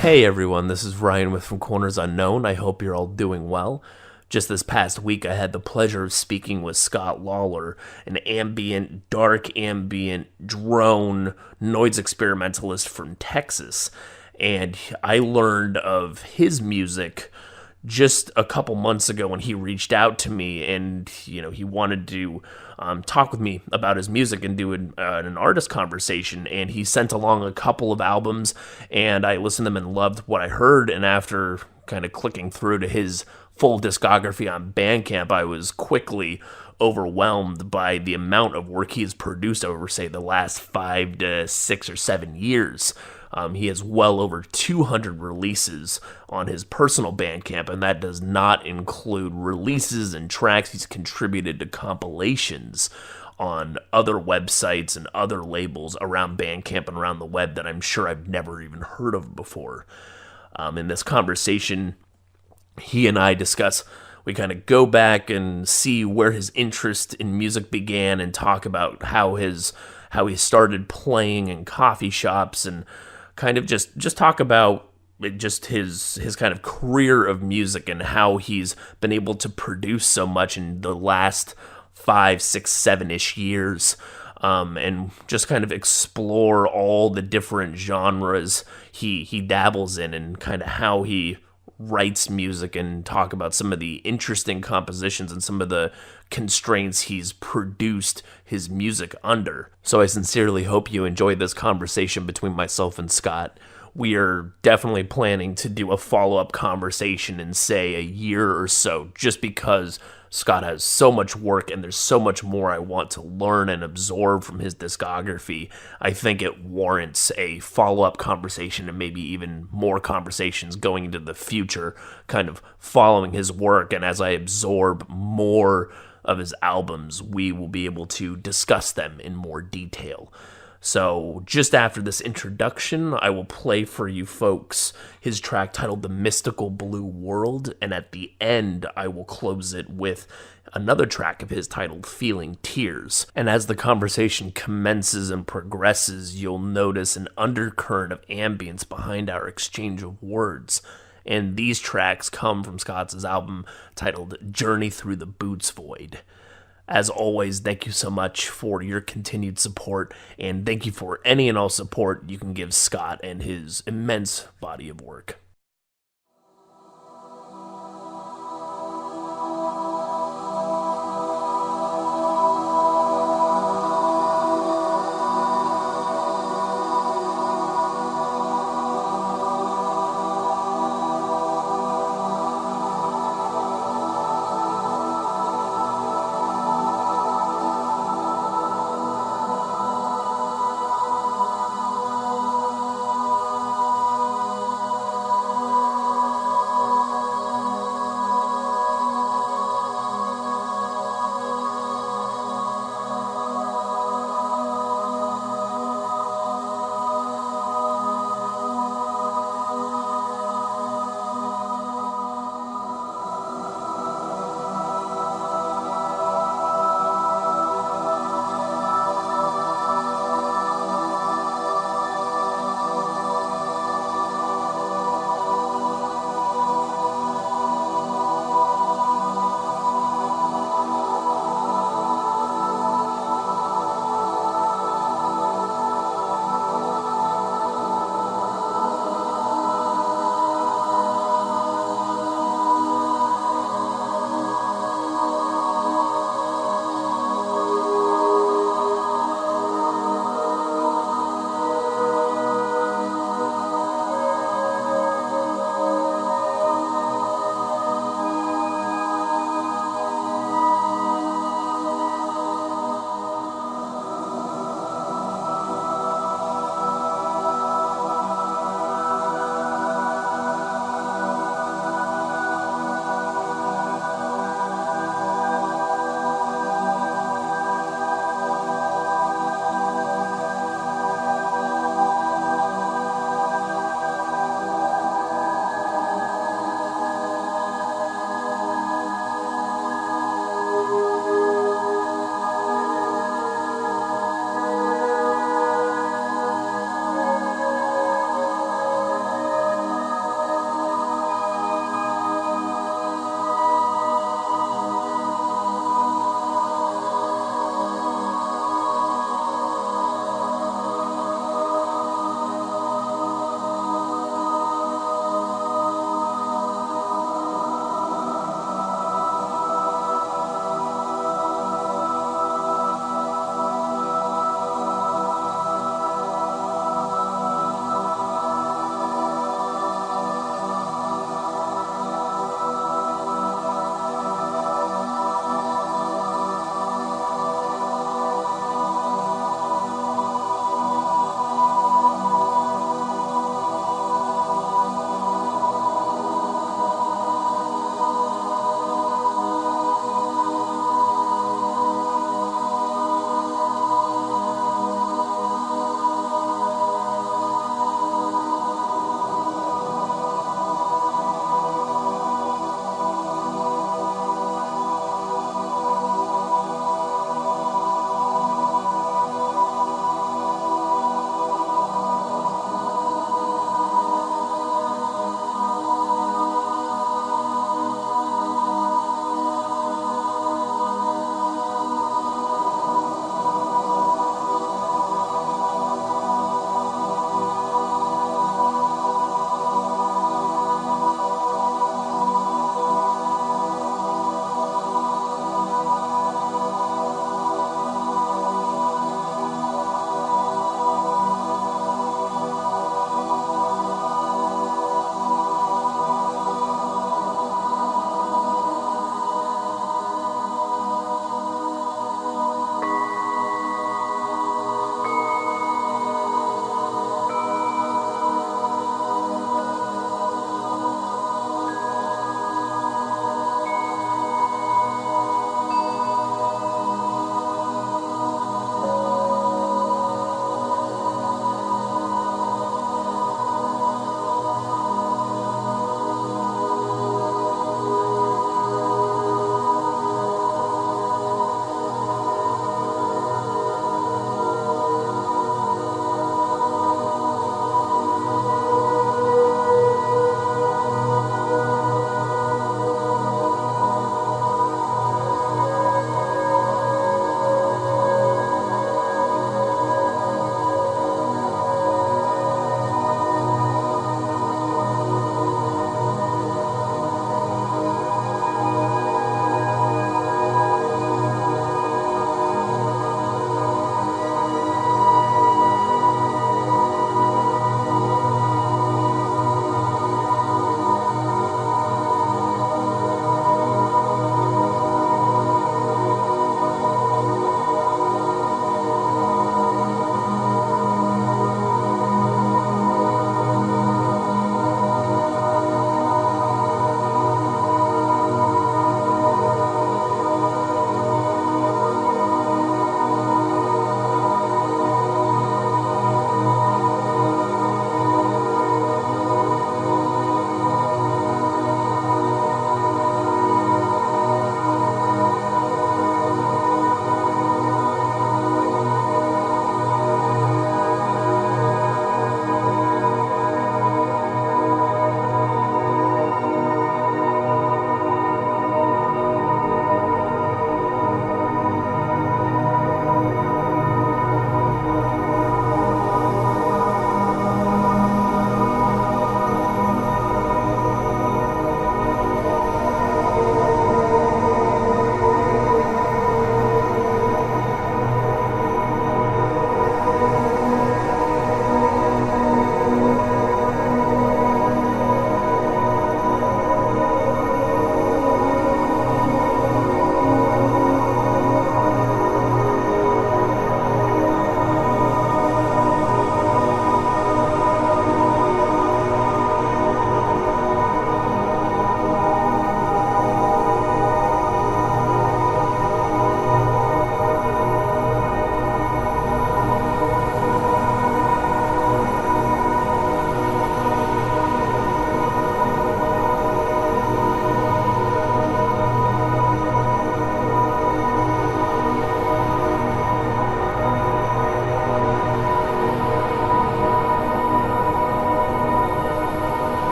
Hey everyone, this is Ryan with From Corners Unknown. I hope you're all doing well. Just this past week, I had the pleasure of speaking with Scott Lawlor, an dark ambient drone noise experimentalist from Texas. And I learned of his music just a couple months ago when he reached out to me, and he wanted to talk with me about his music and do an artist conversation. And he sent along a couple of albums, and I listened to them and loved what I heard. And after kind of clicking through to his full discography on Bandcamp, I was quickly overwhelmed by the amount of work he has produced over, say, the last 5 to 6 or 7 years. He has well over 200 releases on his personal Bandcamp, and that does not include releases and tracks he's contributed to compilations on other websites and other labels around Bandcamp and around the web that I'm sure I've never even heard of before. In this conversation, he and I discuss, we kind of go back and see where his interest in music began and talk about how he started playing in coffee shops, and kind of just talk about just his kind of career of music and how he's been able to produce so much in the last 5, 6, 7-ish years, and just kind of explore all the different genres he dabbles in, and kind of how he writes music, and talk about some of the interesting compositions and some of the constraints he's produced his music under. So I sincerely hope you enjoyed this conversation between myself and Scott. We are definitely planning to do a follow-up conversation in, say, a year or so, just because Scott has so much work and there's so much more I want to learn and absorb from his discography. I think it warrants a follow-up conversation, and maybe even more conversations going into the future, kind of following his work. And as I absorb more of his albums, we will be able to discuss them in more detail. So just after this introduction, I will play for you folks his track titled The Mystical Blue World, and at the end, I will close it with another track of his titled Feeling Tears. And as the conversation commences and progresses, you'll notice an undercurrent of ambience behind our exchange of words. And these tracks come from Scott's album titled Journey Through the Boots Void. As always, thank you so much for your continued support, and thank you for any and all support you can give Scott and his immense body of work.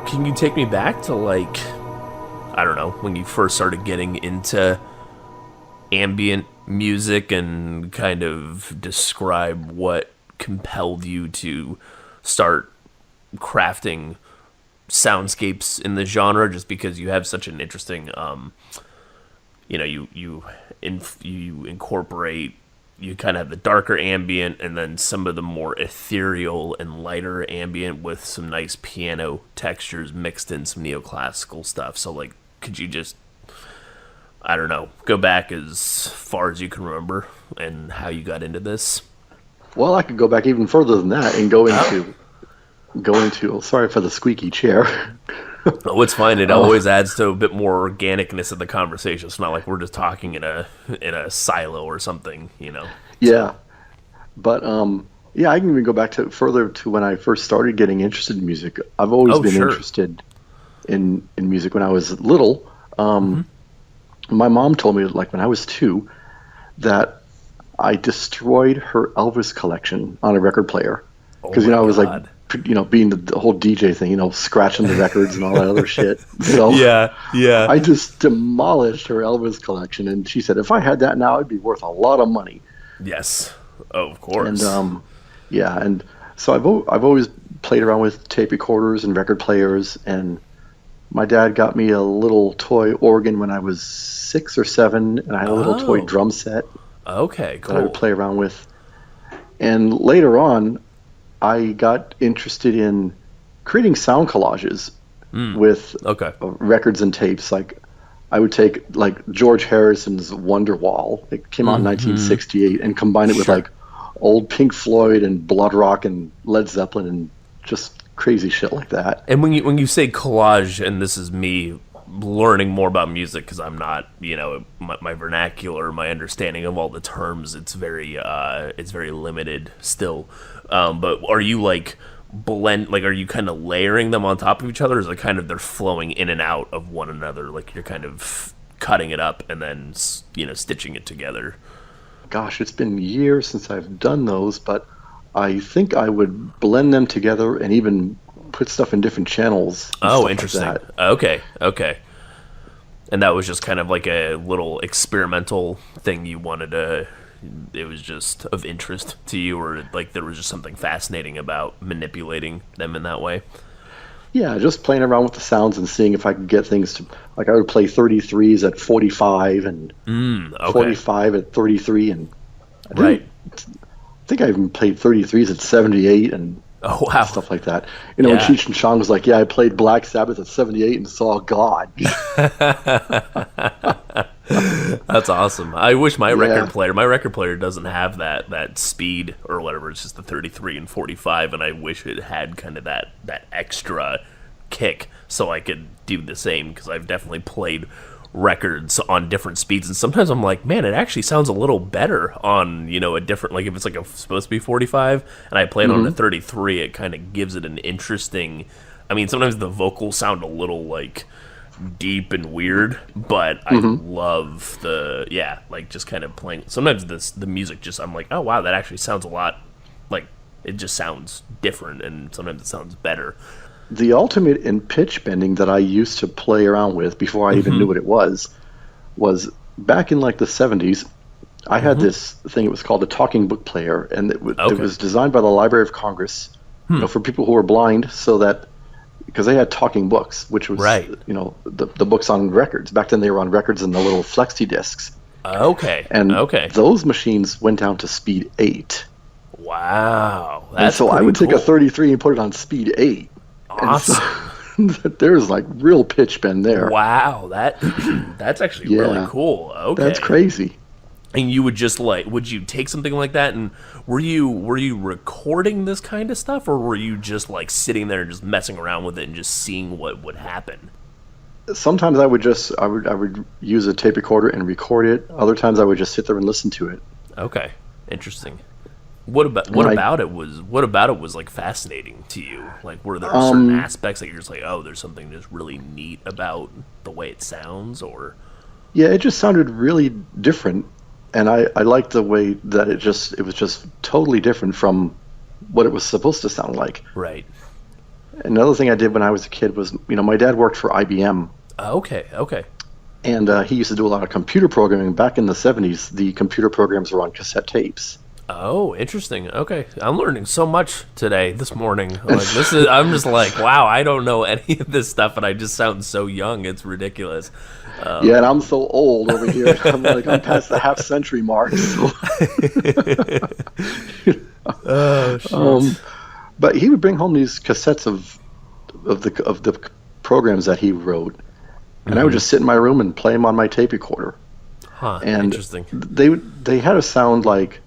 can you take me back to, like, I don't know, when you first started getting into ambient music, and kind of describe what compelled you to start crafting soundscapes in the genre, just because you have such an interesting, you incorporate, you kind of have the darker ambient and then some of the more ethereal and lighter ambient with some nice piano textures mixed in some neoclassical stuff. So, like, could you just, I don't know, go back as far as you can remember and how you got into this? Well, I could go back even further than that and go into. Oh, sorry for the squeaky chair. Oh, it's fine. It always adds to a bit more organicness of the conversation. It's not like we're just talking in a silo or something, you know. Yeah, but yeah, I can even go back to further to when I first started getting interested in music. I've always been interested in music when I was little. My mom told me, like, when I was 2, that I destroyed her Elvis collection on a record player, because I was like, being the whole DJ thing, scratching the records and all that other shit. So yeah. I just demolished her Elvis collection, and she said, if I had that now, it'd be worth a lot of money. Yes, of course. And and so I've always played around with tape recorders and record players, and my dad got me a little toy organ when I was 6 or 7, and I had a little toy drum set. Okay, cool. That I would play around with. And later on, I got interested in creating sound collages with records and tapes. Like, I would take, like, George Harrison's Wonderwall. It came out in 1968, and combine it with like old Pink Floyd and Blood Rock and Led Zeppelin and just crazy shit like that. And when you say collage, and this is me learning more about music, because I'm not, my vernacular, my understanding of all the terms, it's very limited still. But are you like are you kind of layering them on top of each other, or is it kind of they're flowing in and out of one another, like you're kind of cutting it up and then, stitching it together? Gosh, it's been years since I've done those, but I think I would blend them together and even put stuff in different channels. Oh, interesting. Like that. Okay. And that was just kind of like a little experimental thing you wanted to, it was just of interest to you, or like there was just something fascinating about manipulating them in that way? Yeah, just playing around with the sounds and seeing if I could get things to, like, I would play 33s at 45 and 45 at 33, and I think I even played 33s at 78 and stuff like that. When Cheech and Chong was like, I played Black Sabbath at 78 and saw God. That's awesome. I wish my record player doesn't have that speed or whatever. It's just the 33 and 45, and I wish it had kind of that extra kick so I could do the same, because I've definitely played records on different speeds, and sometimes I'm like, man, it actually sounds a little better on, a different, like if it's like supposed to be 45 and I play it on a 33, it kind of gives it an interesting, sometimes the vocals sound a little like deep and weird, but I love just kind of playing. Sometimes the music just, I'm like, oh wow, that actually sounds a lot, like it just sounds different, and sometimes it sounds better. The ultimate in pitch bending that I used to play around with before I even knew what it was back in like the 70s. I had this thing, it was called a talking book player, and it was designed by the Library of Congress for people who were blind, so that, because they had talking books, which was the books on records. Back then they were on records and the little flexi discs. Those machines went down to speed 8. Wow. And so I would take a 33 and put it on speed 8. Awesome. So, there's like real pitch bend there. Wow, that's actually really cool. Okay. That's crazy. And you would just would you take something like that, and were you recording this kind of stuff, or were you just like sitting there and just messing around with it and just seeing what would happen? Sometimes I would use a tape recorder and record it. Other times I would just sit there and listen to it. Okay, interesting. What about it was like fascinating to you? Like, were there certain aspects that you're just like, oh, there's something just really neat about the way it sounds, or? Yeah, it just sounded really different, and I liked the way that it was just totally different from what it was supposed to sound like. Right. Another thing I did when I was a kid was, my dad worked for IBM, Okay, okay. and he used to do a lot of computer programming. Back in the 70s, the computer programs were on cassette tapes. Oh, interesting. Okay, I'm learning so much today, this morning. Like I'm just like, wow, I don't know any of this stuff, and I just sound so young. It's ridiculous. Yeah, and I'm so old over here. I'm past the half century mark. So. Oh, shit. But he would bring home these cassettes of the programs that he wrote, and I would just sit in my room and play them on my tape recorder. Huh. And Interesting. they had a sound like,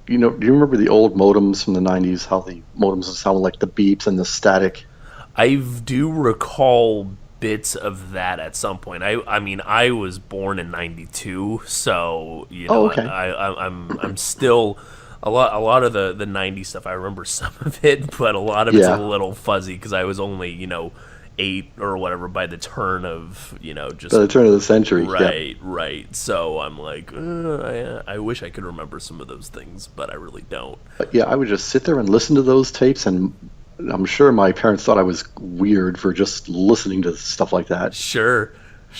do you remember the old modems from the 90s? How the modems would sound like the beeps and the static. I do recall bits of that at some point. I mean, I was born in '92, so Okay. I'm still a lot of the '90s stuff. I remember some of it, but a lot of it's Yeah. a little fuzzy because I was only 8 or whatever by the turn of just By the turn of the century. Yeah. right. So I'm like, I wish I could remember some of those things, but I really don't. But yeah, I would just sit there and listen to those tapes, and I'm sure my parents thought I was weird for just listening to stuff like that. Sure.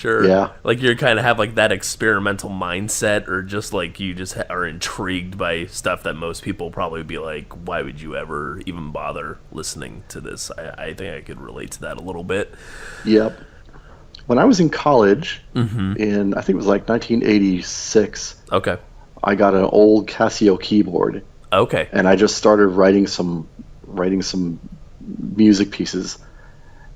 Yeah. Like you kind of have like that experimental mindset, or just like you just are intrigued by stuff that most people probably be like, why would you ever even bother listening to this? I think I could relate to that a little bit. Yep. When I was in college, in I think it was like 1986, Okay. I got an old Casio keyboard, Okay. and I just started writing some music pieces,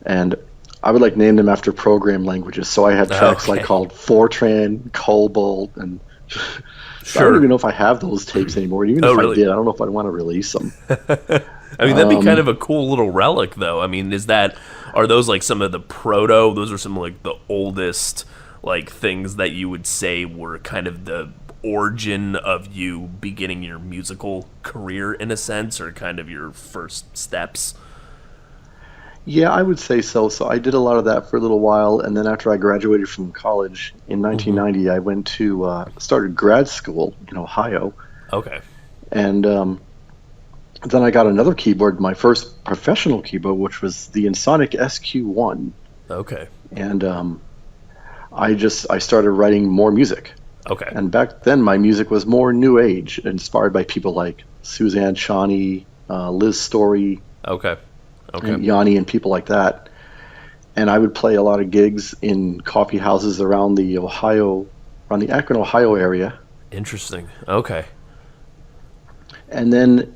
and I would like name them after program languages. So I had tracks like Okay. called Fortran, Cobalt, and so I don't Sure. even know if I have those tapes anymore. Even Oh, if really? I did, I don't know if I'd want to release them. I mean, that'd be kind of a cool little relic, though. I mean, are those like some of the those are some like the oldest like things that you would say were kind of the origin of you beginning your musical career in a sense, or kind of your first steps? Yeah, I would say so. So I did a lot of that for a little while, and then after I graduated from college in 1990, I went to started grad school in Ohio, Okay. and then I got another keyboard, my first professional keyboard, which was the Ensoniq SQ1, Okay. and I started writing more music. Okay. And back then, my music was more new age, inspired by people like Suzanne Shawnee, Liz Story, Okay. Okay. and Yanni, and people like that. And I would play a lot of gigs in coffee houses around the Akron, Ohio area. Interesting. Okay. And then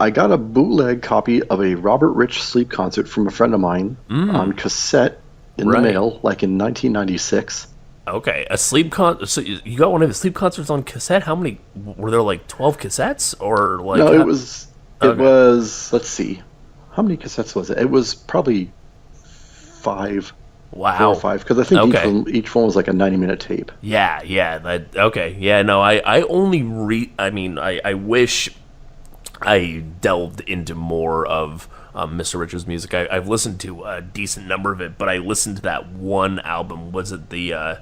I got a bootleg copy of a Robert Rich Sleep concert from a friend of mine on cassette in the Right. mail, like in 1996. Okay. A sleep So you got one of his sleep concerts on cassette? How many were there? Like 12 cassettes, or like? No, it was, Okay. let's see. How many cassettes was it? It was probably 4 Wow. or 5, because I think Okay. each one was like a 90-minute tape. Yeah. Okay. Yeah. No, I only I mean, I wish I delved into more of Mr. Richards' music. I've listened to a decent number of it, but I listened to that one album. Was it the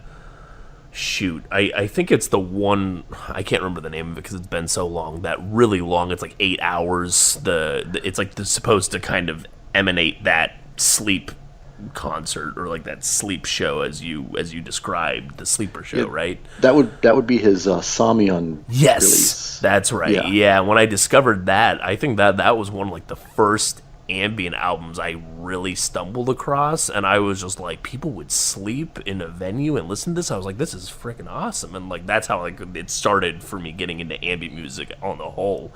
shoot? I think it's the one. I can't remember the name of it because it's been so long. That really long. It's like 8 hours. It's like supposed to kind of emanate that sleep concert, or like that sleep show as you described, the sleeper show, right? That would be his Samion Yes, release. that's right. Yeah, when I discovered that, I think that was one of like the first ambient albums I really stumbled across, and I was just like, people would sleep in a venue and listen to this. I was like, this is freaking awesome, and like that's how like it started for me getting into ambient music on the whole.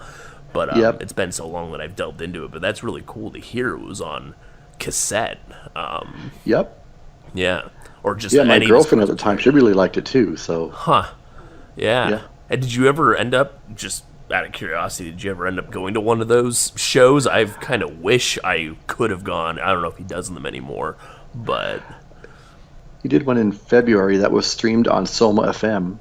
But Yep. it's been so long that I've delved into it. But that's really cool to hear it was on cassette. Yep. Yeah, or just Yeah, my any of his girlfriend at the time, she really liked it too. So Huh. Yeah. Yeah. And did you ever end up, just out of curiosity, did you ever end up going to one of those shows? I've kind of wish I could have gone. I don't know if he does them anymore, but he did one in February that was streamed on Soma FM,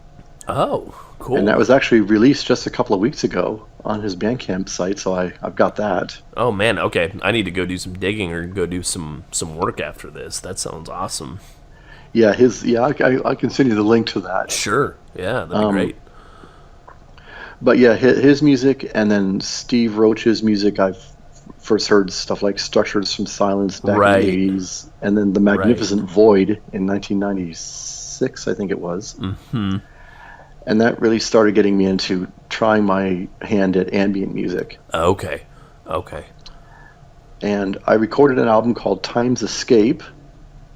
oh, cool. and that was actually released just a couple of weeks ago on his Bandcamp site. So I've got that. Oh man, okay. I need to go do some digging or go do some work after this. That sounds awesome. Yeah, I can send you the link to that. Sure. Yeah, that'd be great. But yeah, his music, and then Steve Roach's music, I've first heard stuff like Structures from Silence back in the Right. 80s, and then The Magnificent Void in 1996, I think it was. Mm-hmm. And that really started getting me into trying my hand at ambient music. Okay. And I recorded an album called Time's Escape.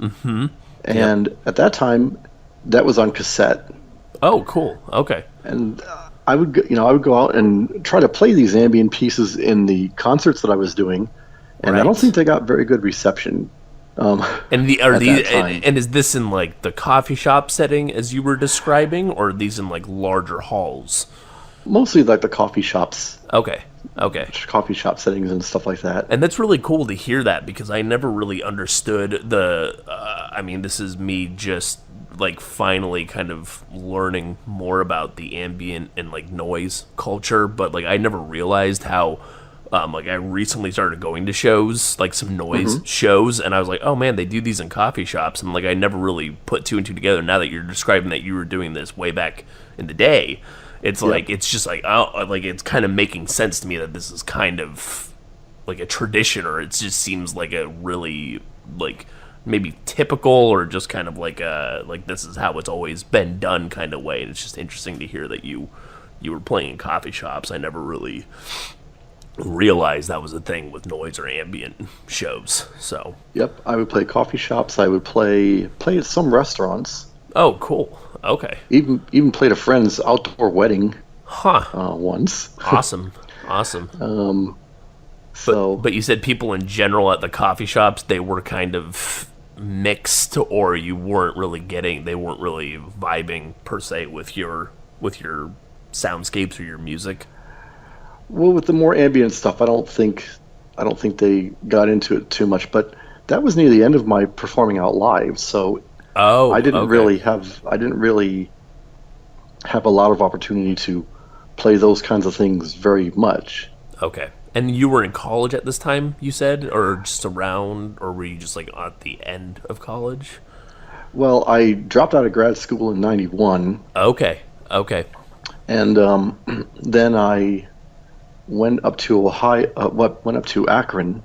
Mm-hmm. And at that time, that was on cassette. Oh, cool. Okay. And I would go out and try to play these ambient pieces in the concerts that I was doing, and I don't think they got very good reception. And and is this in like the coffee shop setting as you were describing, or are these in like larger halls? Mostly like the coffee shops. Okay. Coffee shop settings and stuff like that. And that's really cool to hear that, because I never really understood the. I mean, this is me just like finally kind of learning more about the ambient and like noise culture, but like I never realized how. Like I recently started going to shows, like some noise shows, and I was like, oh man, they do these in coffee shops, and like I never really put two and two together. Now that you're describing that you were doing this way back in the day, it's like it's just like, oh, like it's kind of making sense to me that this is kind of like a tradition, or it just seems like a really like maybe typical, or just kind of like a like this is how it's always been done kind of way. And it's just interesting to hear that you were playing in coffee shops. I never really realized that was a thing with noise or ambient shows. So Yep, I would play coffee shops. I would play at some restaurants. oh, cool. Okay. Even played a friend's outdoor wedding Huh. once. Awesome. But you said people in general at the coffee shops, they were kind of mixed, or they weren't really vibing per se with your soundscapes or your music. Well, with the more ambient stuff, I don't think they got into it too much. But that was near the end of my performing out live, so I didn't really have a lot of opportunity to play those kinds of things very much. Okay. And you were in college at this time, you said, or just around, or were you just like at the end of college? Well, I dropped out of grad school in '91. Okay. And then I went up to Akron,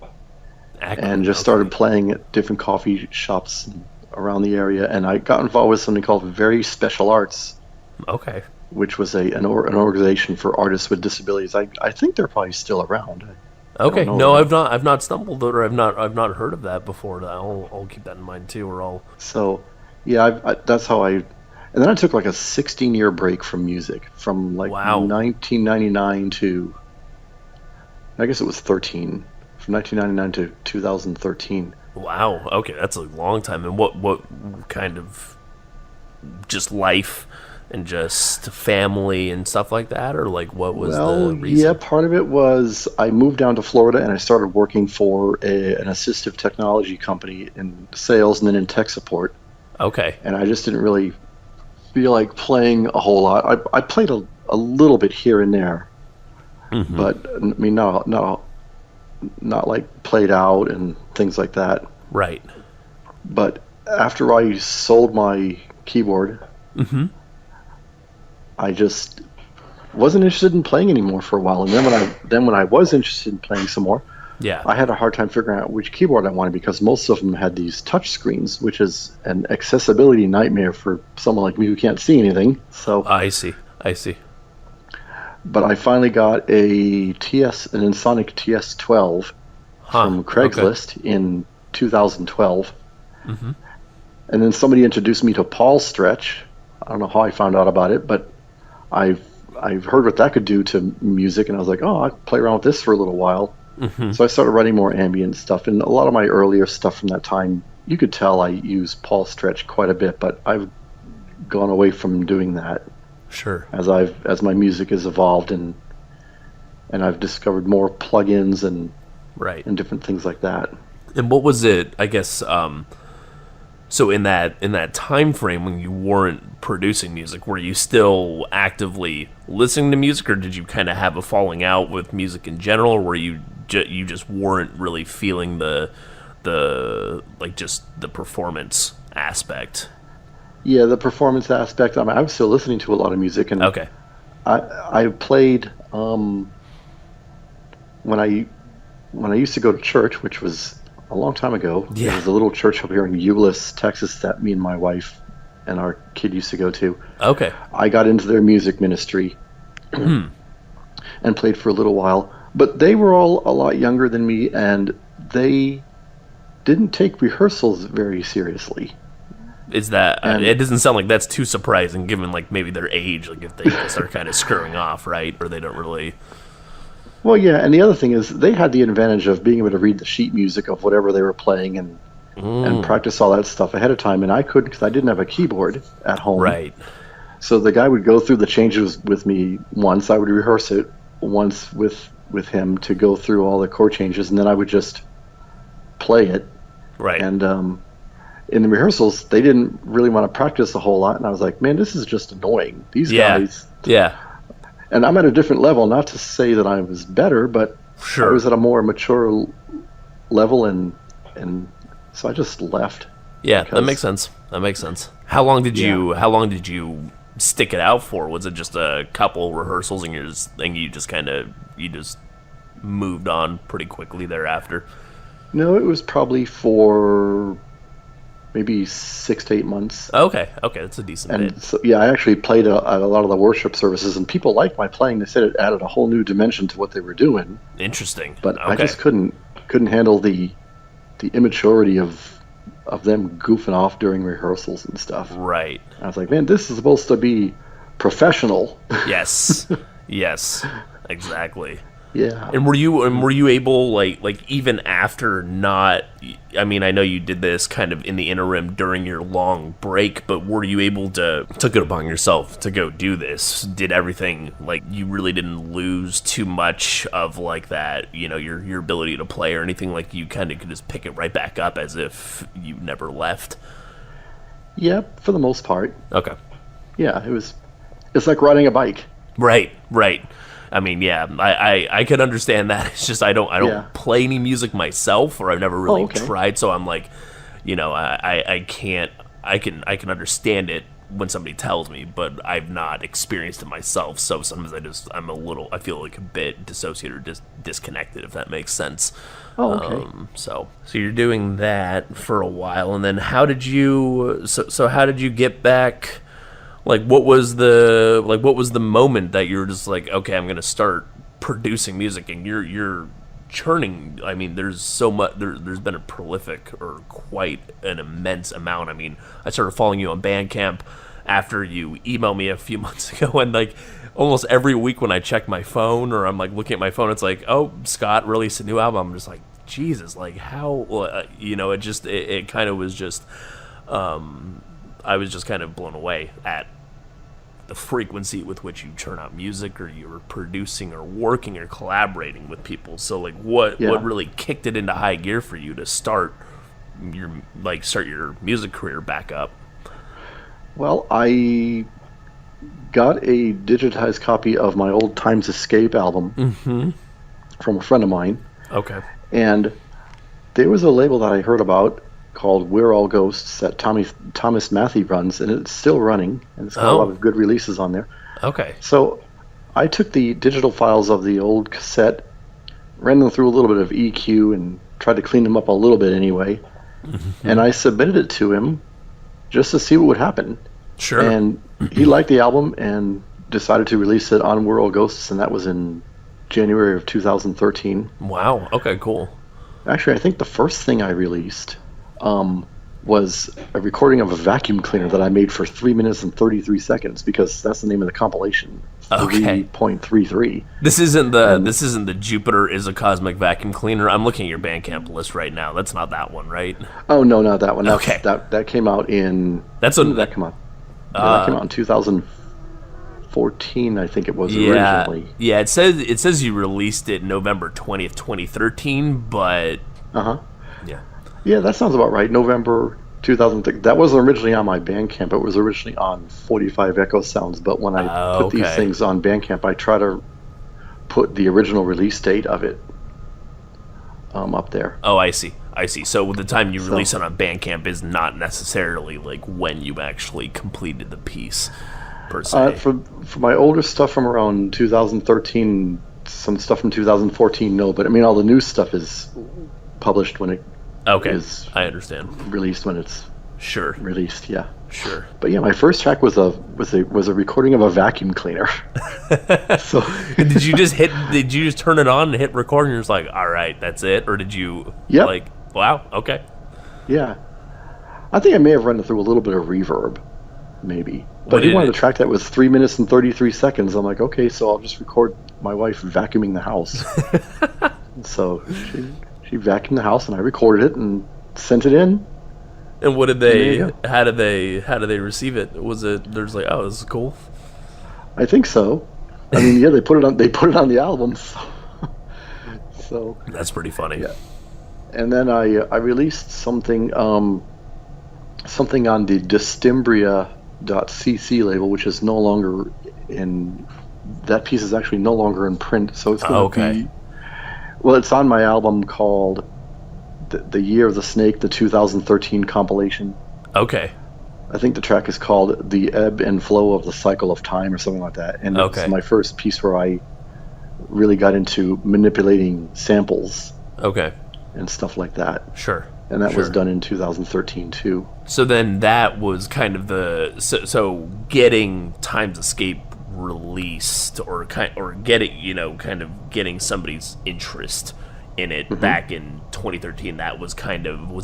and just started playing at different coffee shops around the area. And I got involved with something called Very Special Arts. Okay. Which was an organization for artists with disabilities. I think they're probably still around. Okay. No, I've not stumbled, or I've not heard of that before. I'll keep that in mind too. So, yeah, that's how I. And then I took like a 16-year break from music, from like 1999 to, I guess it was 13, from 1999 to 2013. Wow. Okay, that's a long time. And what kind of just life and just family and stuff like that, or like what was the reason? Yeah, part of it was I moved down to Florida and I started working for an assistive technology company in sales and then in tech support. Okay. And I just didn't really feel like playing a whole lot. I played a little bit here and there, but I mean not like played out and things like that. Right. But after I sold my keyboard, I just wasn't interested in playing anymore for a while. And then when I was interested in playing some more, I had a hard time figuring out which keyboard I wanted, because most of them had these touch screens, which is an accessibility nightmare for someone like me who can't see anything. So I see. But I finally got an Ensoniq TS12 from Craigslist in 2012. And then somebody introduced me to Paul Stretch. I don't know how I found out about it, but I've heard what that could do to music, and I was like, oh, I'd play around with this for a little while. So I started writing more ambient stuff, and a lot of my earlier stuff from that time, you could tell I use Paul Stretch quite a bit, but I've gone away from doing that. Sure. As my music has evolved, and I've discovered more plugins and different things like that. And what was it? I guess. So in that time frame when you weren't producing music, were you still actively listening to music, or did you kind of have a falling out with music in general, or were you just weren't really feeling the like just the performance aspect? Yeah, the performance aspect. I mean, I was still listening to a lot of music, and I played when I when I used to go to church, which was a long time ago, Yeah. there was a little church up here in Euless, Texas, that me and my wife and our kid used to go to. Okay. I got into their music ministry and played for a little while. But they were all a lot younger than me, and they didn't take rehearsals very seriously. Is that it doesn't sound like that's too surprising given like maybe their age, like if they just are kind of screwing off, right? Or they don't really. Well, yeah, and the other thing is they had the advantage of being able to read the sheet music of whatever they were playing and practice all that stuff ahead of time, and I couldn't because I didn't have a keyboard at home. Right. So the guy would go through the changes with me once. I would rehearse it once with him to go through all the chord changes, and then I would just play it. Right. And in the rehearsals, they didn't really want to practice a whole lot, and I was like, man, this is just annoying. These guys. Yeah. And I'm at a different level, not to say that I was better, but Sure. I was at a more mature level, and so I just left. Yeah, that makes sense. That makes sense. How long did you stick it out for? Was it just a couple rehearsals and you just moved on pretty quickly thereafter? No, it was probably for maybe 6 to 8 months. Okay, that's a decent bit. And so, yeah, I actually played at a lot of the worship services, and people liked my playing. They said it added a whole new dimension to what they were doing. Interesting. But okay. I just couldn't handle the immaturity of them goofing off during rehearsals and stuff. Right. I was like, man, this is supposed to be professional. Yes. Yes. Exactly. Yeah. And were you able like even after not? I mean, I know you did this kind of in the interim during your long break, but were you able to took it upon yourself to go do this? Did everything like you really didn't lose too much of like that? You know, your ability to play or anything, like you kind of could just pick it right back up as if you never left. Yeah, for the most part. Okay. Yeah, it's like riding a bike. Right. I mean, yeah, I could understand that. It's just I don't play any music myself, or I've never really tried. So I'm like, you know, I can understand it when somebody tells me, but I've not experienced it myself. So sometimes I feel like a bit dissociated or disconnected, if that makes sense. Oh, okay. So you're doing that for a while, and then how did you get back? Like, what was the moment that you were just like, okay, I'm gonna start producing music, and you're churning? I mean, there's so much. There's been a prolific or quite an immense amount. I mean, I started following you on Bandcamp after you emailed me a few months ago, and like almost every week when I check my phone or I'm like looking at my phone, it's like, oh, Scott released a new album. I'm just like, Jesus, like how? You know, it kind of was just. I was just kind of blown away at the frequency with which you churn out music, or you were producing or working or collaborating with people. So like what really kicked it into high gear for you to start your music career back up? Well, I got a digitized copy of my old Times Escape album from a friend of mine. Okay. And there was a label that I heard about called We're All Ghosts that Thomas Matthey runs, and it's still running, and it's got a lot of good releases on there. Okay. So I took the digital files of the old cassette, ran them through a little bit of EQ, and tried to clean them up a little bit anyway, and I submitted it to him just to see what would happen. Sure. And he liked the album and decided to release it on We're All Ghosts, and that was in January of 2013. Wow. Okay, cool. Actually, I think the first thing I released was a recording of a vacuum cleaner that I made for 3 minutes and 33 seconds, because that's the name of the compilation. Okay. 3.33. This isn't the Jupiter is a cosmic vacuum cleaner. I'm looking at your Bandcamp list right now. That's not that one, right? Oh no, not that one. Okay. That came out in. That came out in 2014, I think it was originally. Yeah. It says you released it November 20th, 2013, but. Yeah. Yeah, that sounds about right. November 2003. That wasn't originally on my Bandcamp. It was originally on 45 Echo Sounds. But when I put these things on Bandcamp, I try to put the original release date of it up there. Oh, I see. So the time you release it on Bandcamp is not necessarily like when you actually completed the piece, per se. For my older stuff from around 2013, some stuff from 2014, no, but I mean all the new stuff is published when it Okay, is I understand. released when it's Sure, released. Yeah. sure. But yeah, my first track was a recording of a vacuum cleaner. So Did you just hit? Did you just turn it on and hit record, and you're just like, all right, that's it, or did you Yep. like, wow, okay, yeah, I think I may have run it through a little bit of reverb, maybe. But What he did wanted it- a track that was 3 minutes and 33 seconds. I'm like, okay, so I'll just record my wife vacuuming the house. So she vacuumed the house, and I recorded it and sent it in. And what did there they? you How did they receive it? Was it? There's like, oh, this is cool. I think so. I mean, yeah, they put it on the album. So That's pretty funny. yeah. And then I released something something on the Distimbria.cc label, which is no longer in. That piece is actually no longer in print, so it's going to be. Well, it's on my album called the Year of the Snake, the 2013 compilation. Okay. I think the track is called The Ebb and Flow of the Cycle of Time or something like that. And Okay. it's my first piece where I really got into manipulating samples Okay. and stuff like that. Sure. And that was Sure. done in 2013 too. So then that was kind of the so getting Time's Escape released or getting kind of getting somebody's interest in it back in 2013. Was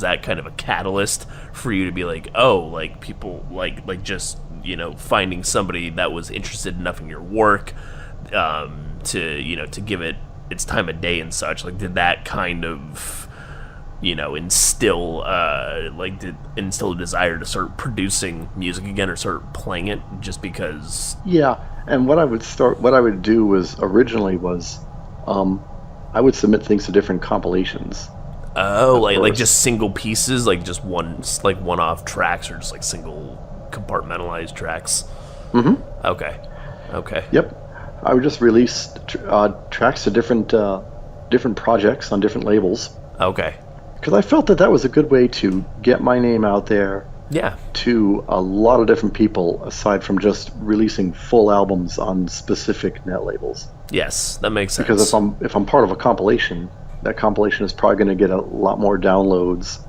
that kind of a catalyst for you to be like, oh, like people like just finding somebody that was interested enough in your work to give it its time of day and such? Like, did that kind of instill a desire to start producing music again or start playing it just because? Yeah, and what I would do was originally I would submit things to different compilations. Oh, like first. just single pieces, like just one-off tracks, or just like single compartmentalized tracks. Okay. Yep, I would just release tracks to different projects on different labels Okay. because I felt that was a good way to get my name out there Yeah. to a lot of different people aside from just releasing full albums on specific net labels. Yes, that makes sense. Because if I'm part of a compilation, that compilation is probably going to get a lot more downloads,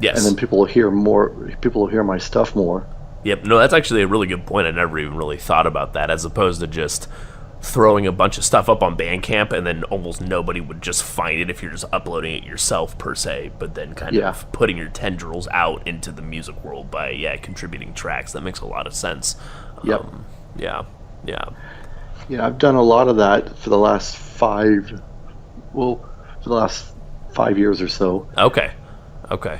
yes. and then people will hear my stuff more. Yep. No, that's actually a really good point. I never even really thought about that, as opposed to just throwing a bunch of stuff up on Bandcamp and then almost nobody would just find it if you're just uploading it yourself per se, but then kind of putting your tendrils out into the music world by contributing tracks. That makes a lot of sense. Yep. Yeah. Yeah, I've done a lot of that for the last 5 years or so. Okay.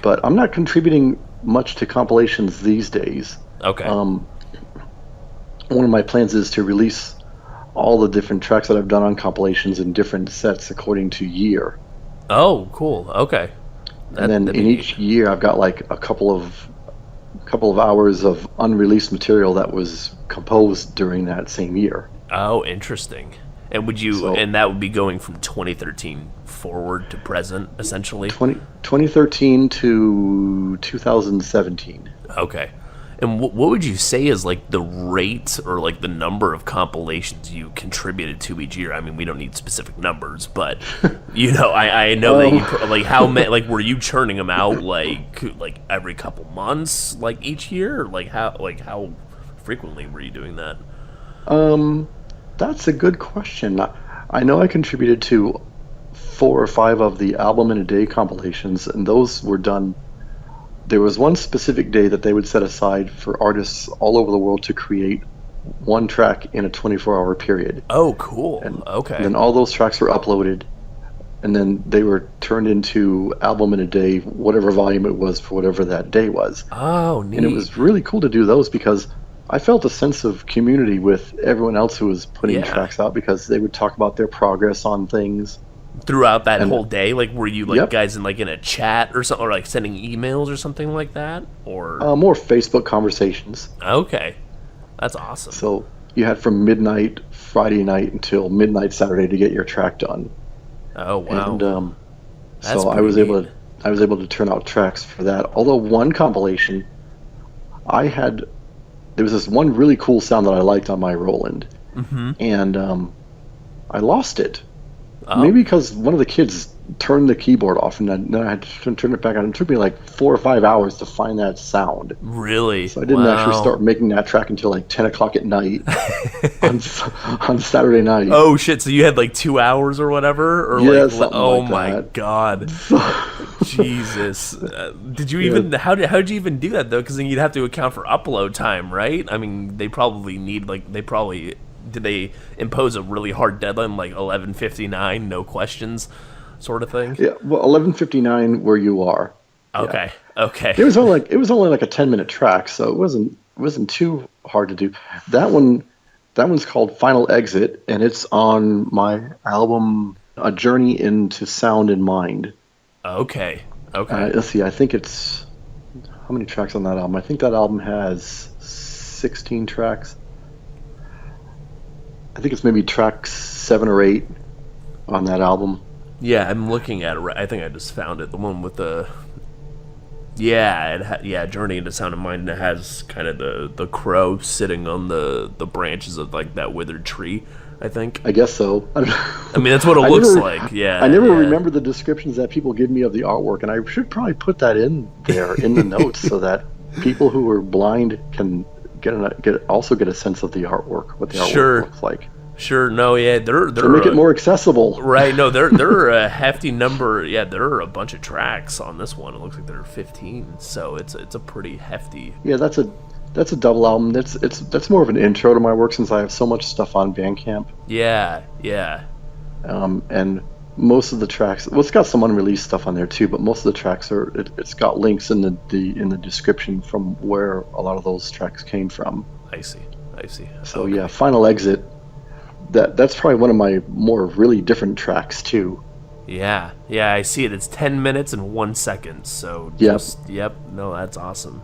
But I'm not contributing much to compilations these days. Okay. One of my plans is to release all the different tracks that I've done on compilations in different sets according to year. Oh, cool. Okay. And then in each year, I've got like a couple of hours of unreleased material that was composed during that same year. Oh, interesting. And that would be going from 2013 forward to present, essentially? 2013 to 2017. Okay. And what would you say is like the rate or like the number of compilations you contributed to each year? I mean, we don't need specific numbers, but I know that you like how many, like were you churning them out like every couple months, like each year, or how frequently were you doing that? That's a good question. I know I contributed to 4 or 5 of the Album in a Day compilations, and those were done. There was one specific day that they would set aside for artists all over the world to create one track in a 24-hour period. Oh, cool. And then all those tracks were uploaded, and then they were turned into Album in a Day, whatever volume it was for whatever that day was. Oh, neat. And it was really cool to do those because I felt a sense of community with everyone else who was putting tracks out because they would talk about their progress on things. Throughout that whole day, like were you like Yep. guys in a chat or something, or like sending emails or something like that, or More Facebook conversations. okay, that's awesome. So you had from midnight Friday night until midnight Saturday to get your track done. Oh wow, And That's so I pretty was able to turn out tracks for that. Although one compilation, there was this one really cool sound that I liked on my Roland, and I lost it. Maybe because one of the kids turned the keyboard off, and then I had to turn it back on. It took me like 4 or 5 hours to find that sound. Really? So I didn't actually start making that track until like 10 o'clock at night on Saturday night. Oh shit! So you had like 2 hours or whatever, or Yeah, like something oh like my that. god, Jesus! Did you even how did you even do that though? Because then you'd have to account for upload time, right? I mean, they probably need did they impose a really hard deadline like 11:59, no questions, sort of thing? Yeah, well, 11:59 where you are. Okay, okay. It was only like a 10-minute track, so it wasn't too hard to do. That one's called Final Exit, and it's on my album A Journey into Sound and Mind. Okay. Okay. Let's see, I think it's how many tracks on that album? I think that album has 16 tracks. I think it's maybe track 7 or 8 on that album. Yeah, I'm looking at it. I think I just found it. The one with the Journey into Sound and Mind. And it has kind of the crow sitting on the branches of like that withered tree. I think. I guess so. I mean, that's what it looks like. Yeah. I never remember the descriptions that people give me of the artwork, and I should probably put that in there in the notes so that people who are blind can get a sense of the artwork, what the artwork looks like. Sure. No. Yeah. They're to make it more accessible. Right. No. They're a hefty number. Yeah. There are a bunch of tracks on this one. It looks like there are 15. So it's a pretty hefty. Yeah. That's a double album. That's more of an intro to my work since I have so much stuff on Bandcamp. Yeah. Yeah. And most of the tracks, well, it's got some unreleased stuff on there too, but most of the tracks it's got links in the description from where a lot of those tracks came from. I see. So okay. Yeah, Final Exit. That's probably one of my more really different tracks too. Yeah, I see it. It's 10 minutes and 1 second. So yep. No, that's awesome.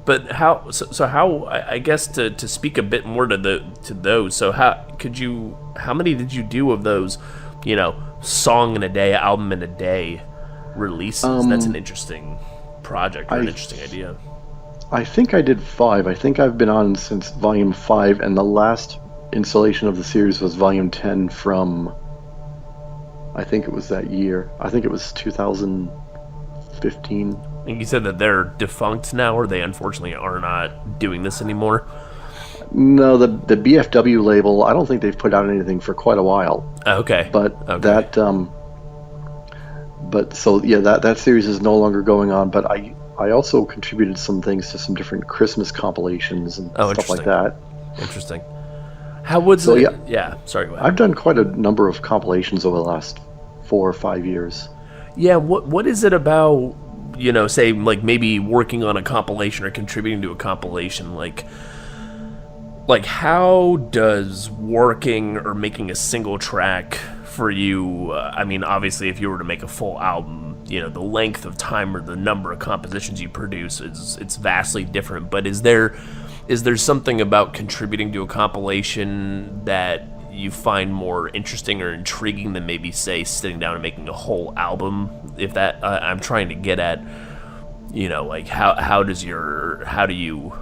But how? So how? I guess to speak a bit more to those. So how many did you do of those? Song in a day, album in a day releases. That's an interesting project or an interesting idea. I think I did 5. I think I've been on since volume 5, and the last installation of the series was volume 10 from, I think it was that year. I think it was 2015. And you said that they're defunct now, or they unfortunately are not doing this anymore? No, the BFW label, I don't think they've put out anything for quite a while. Okay. But that series is no longer going on, but I also contributed some things to some different Christmas compilations and stuff like that. Interesting. How would so? Yeah. Sorry. Go ahead. I've done quite a number of compilations over the last 4 or 5 years. Yeah. What is it about? Say like maybe working on a compilation or contributing to a compilation, like how does working or making a single track for you? I mean, obviously, if you were to make a full album, the length of time or the number of compositions you produce it's vastly different. But is there something about contributing to a compilation that you find more interesting or intriguing than maybe, say, sitting down and making a whole album? If that, I'm trying to get at, like how do you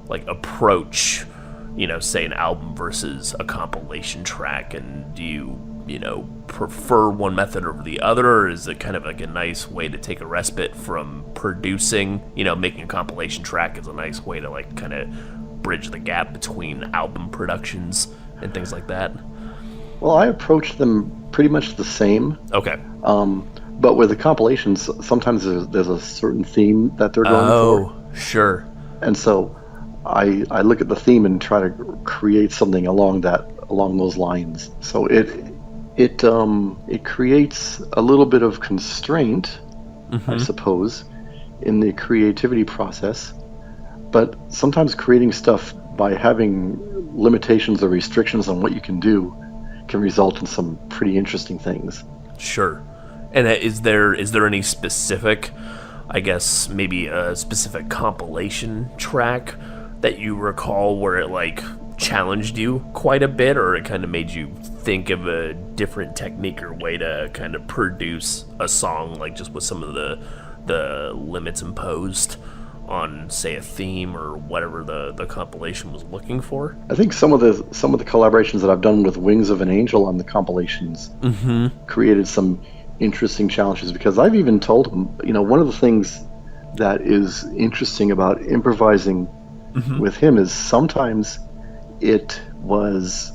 like approach, say an album versus a compilation track, and do you prefer one method over the other, or is it kind of like a nice way to take a respite from producing? Making a compilation track is a nice way to like kind of bridge the gap between album productions and things like that. Well, I approach them pretty much the same. Okay. But with the compilations, sometimes there's a certain theme that they're going for. Oh, sure. And so I look at the theme and try to create something along those lines. So it creates a little bit of constraint, I suppose, in the creativity process. But sometimes creating stuff by having limitations or restrictions on what you can do can result in some pretty interesting things. Sure. And is there any specific, I guess maybe a specific compilation track that you recall where it like challenged you quite a bit, or it kind of made you think of a different technique or way to kind of produce a song, like just with some of the limits imposed on say a theme or whatever the compilation was looking for? I think some of the collaborations that I've done with Wings of an Angel on the compilations created some interesting challenges, because I've even told him, one of the things that is interesting about improvising with him is sometimes it was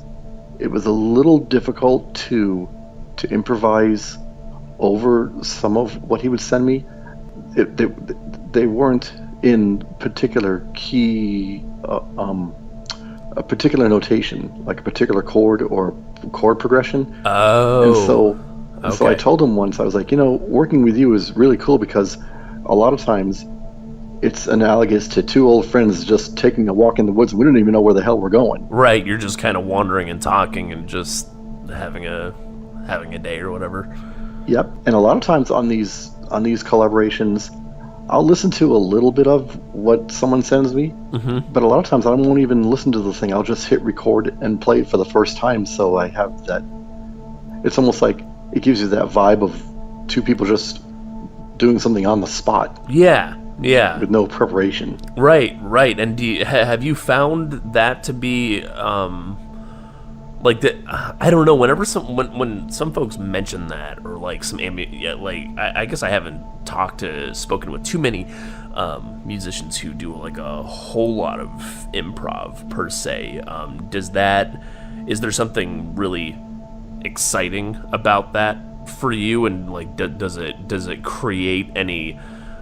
a little difficult to improvise over some of what he would send me. They weren't in particular key, a particular notation, like a particular chord or chord progression. Oh. And so I told him once, I was like, working with you is really cool, because a lot of times it's analogous to two old friends just taking a walk in the woods. We don't even know where the hell we're going. Right, you're just kind of wandering and talking and just having a day or whatever. Yep. And a lot of times on these collaborations, I'll listen to a little bit of what someone sends me, but a lot of times I won't even listen to the thing. I'll just hit record and play it for the first time, so I have that. It's almost like it gives you that vibe of two people just doing something on the spot. Yeah. With no preparation. Right. And have you found that to be like that? I don't know. Whenever when some folks mention that, or like some ambient, I guess I haven't spoken with too many musicians who do like a whole lot of improv per se. Is there something really exciting about that for you, and like does it create any,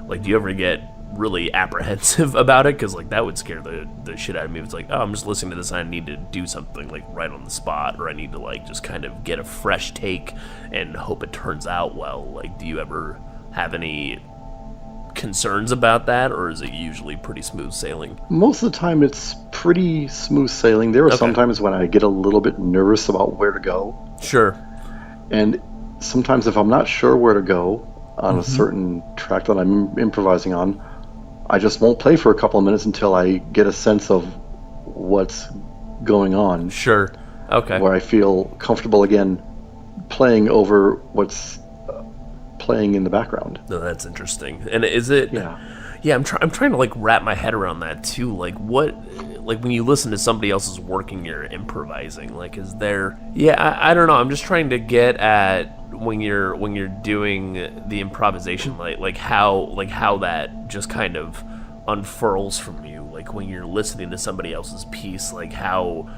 like, do you ever get really apprehensive about it? Because like that would scare the shit out of me. It's like, oh, I'm just listening to this and I need to do something like right on the spot, or I need to like just kind of get a fresh take and hope it turns out well. Like, do you ever have any concerns about that, or is it usually pretty smooth sailing? Most of the time it's pretty smooth sailing. There are sometimes when I get a little bit nervous about where to go. Sure. And sometimes if I'm not sure where to go on a certain track that I'm improvising on, I just won't play for a couple of minutes until I get a sense of what's going on. Sure. Okay. Where I feel comfortable again playing over what's playing in the background. No, that's interesting. And is it? Yeah. I'm trying to like wrap my head around that too. Like when you listen to somebody else's work and you're improvising, like is there? Yeah, I don't know. I'm just trying to get at when you're doing the improvisation, like how that just kind of unfurls from you, like when you're listening to somebody else's piece, like how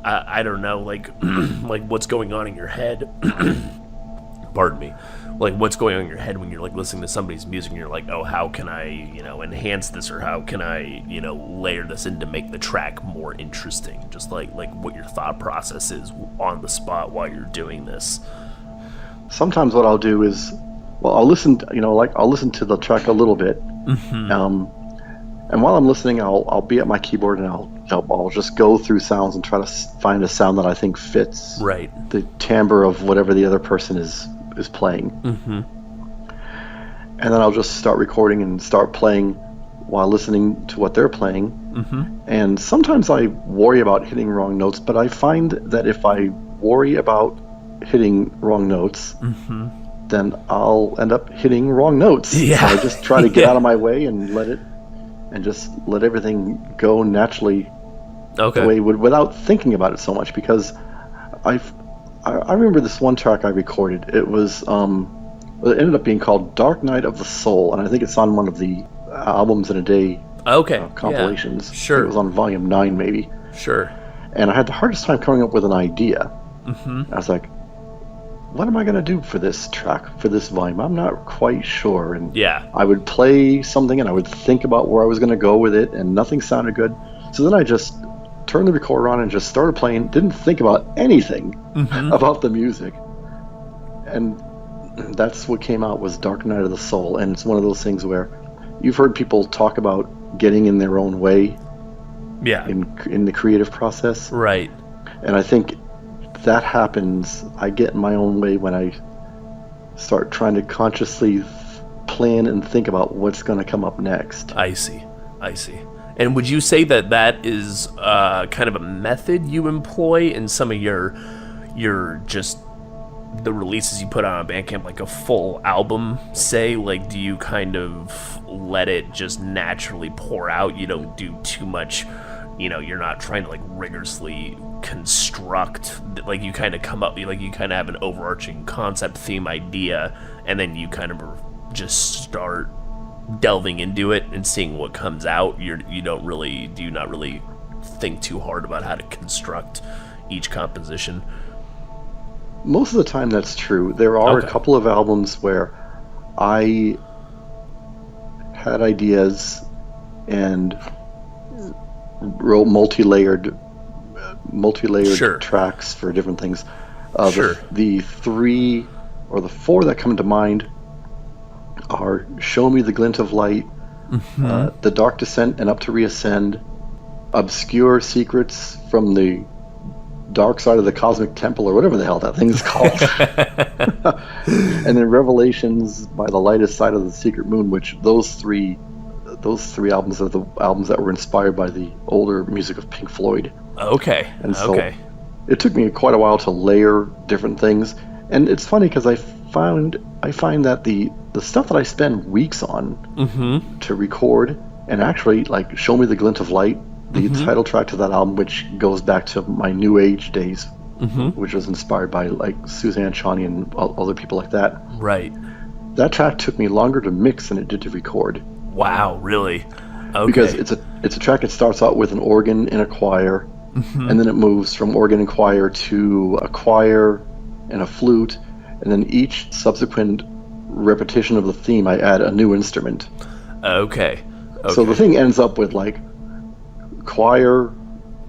I don't know, like like what's going on in your head. Pardon me. Like what's going on in your head when you're like listening to somebody's music and you're like, oh, how can I, enhance this, or how can I, layer this in to make the track more interesting? Just like what your thought process is on the spot while you're doing this. Sometimes what I'll do is, I'll listen, I'll listen to the track a little bit. And while I'm listening, I'll be at my keyboard and I'll just go through sounds and try to find a sound that I think fits the timbre of whatever the other person is playing. And then I'll just start recording and start playing while listening to what they're playing. And sometimes I worry about hitting wrong notes, but I find that if I worry about hitting wrong notes, then I'll end up hitting wrong notes. So I just try to get out of my way and just let everything go naturally the way it would, without thinking about it so much, because I remember this one track I recorded. It was it ended up being called Dark Night of the Soul, and I think it's on one of the Albums in a Day compilations. Sure. It was on volume 9 maybe. Sure. And I had the hardest time coming up with an idea. I was like, what am I going to do for this track, for this volume? I'm not quite sure. And I would play something and I would think about where I was going to go with it, and nothing sounded good. So then I just turned the recorder on and just started playing, didn't think about anything about the music. And that's what came out, was Dark Night of the Soul. And it's one of those things where you've heard people talk about getting in their own way in the creative process. Right. And I think that happens, I get in my own way when I start trying to consciously plan and think about what's going to come up next. I see. And would you say that is kind of a method you employ in some of your just the releases you put out on Bandcamp, like a full album, say, like, do you kind of let it just naturally pour out? You don't do too much, you're not trying to like rigorously construct, like you kind of come up, like you kind of have an overarching concept, theme, idea, and then you kind of just start delving into it and seeing what comes out. Do you not really think too hard about how to construct each composition? Most of the time that's true. There are a couple of albums where I had ideas and wrote multi-layered Sure. tracks for different things. Sure. The 3 or the 4 that come to mind are Show Me the Glint of Light, The Dark Descent and Up to Reascend, Obscure Secrets from the Dark Side of the Cosmic Temple, or whatever the hell that thing's called. And then Revelations by the Lightest Side of the Secret Moon, which those three albums are the albums that were inspired by the older music of Pink Floyd. Okay. And so it took me quite a while to layer different things. And it's funny because I find that the stuff that I spend weeks on to record, and actually like Show Me the Glint of Light, the title track to that album, which goes back to my New Age days, which was inspired by like Suzanne Chani and other people like that. Right. That track took me longer to mix than it did to record. Wow, really? Okay. Because it's a track that starts out with an organ and a choir, and then it moves from organ and choir to a choir and a flute, and then each subsequent repetition of the theme, I add a new instrument. Okay. So the thing ends up with like choir,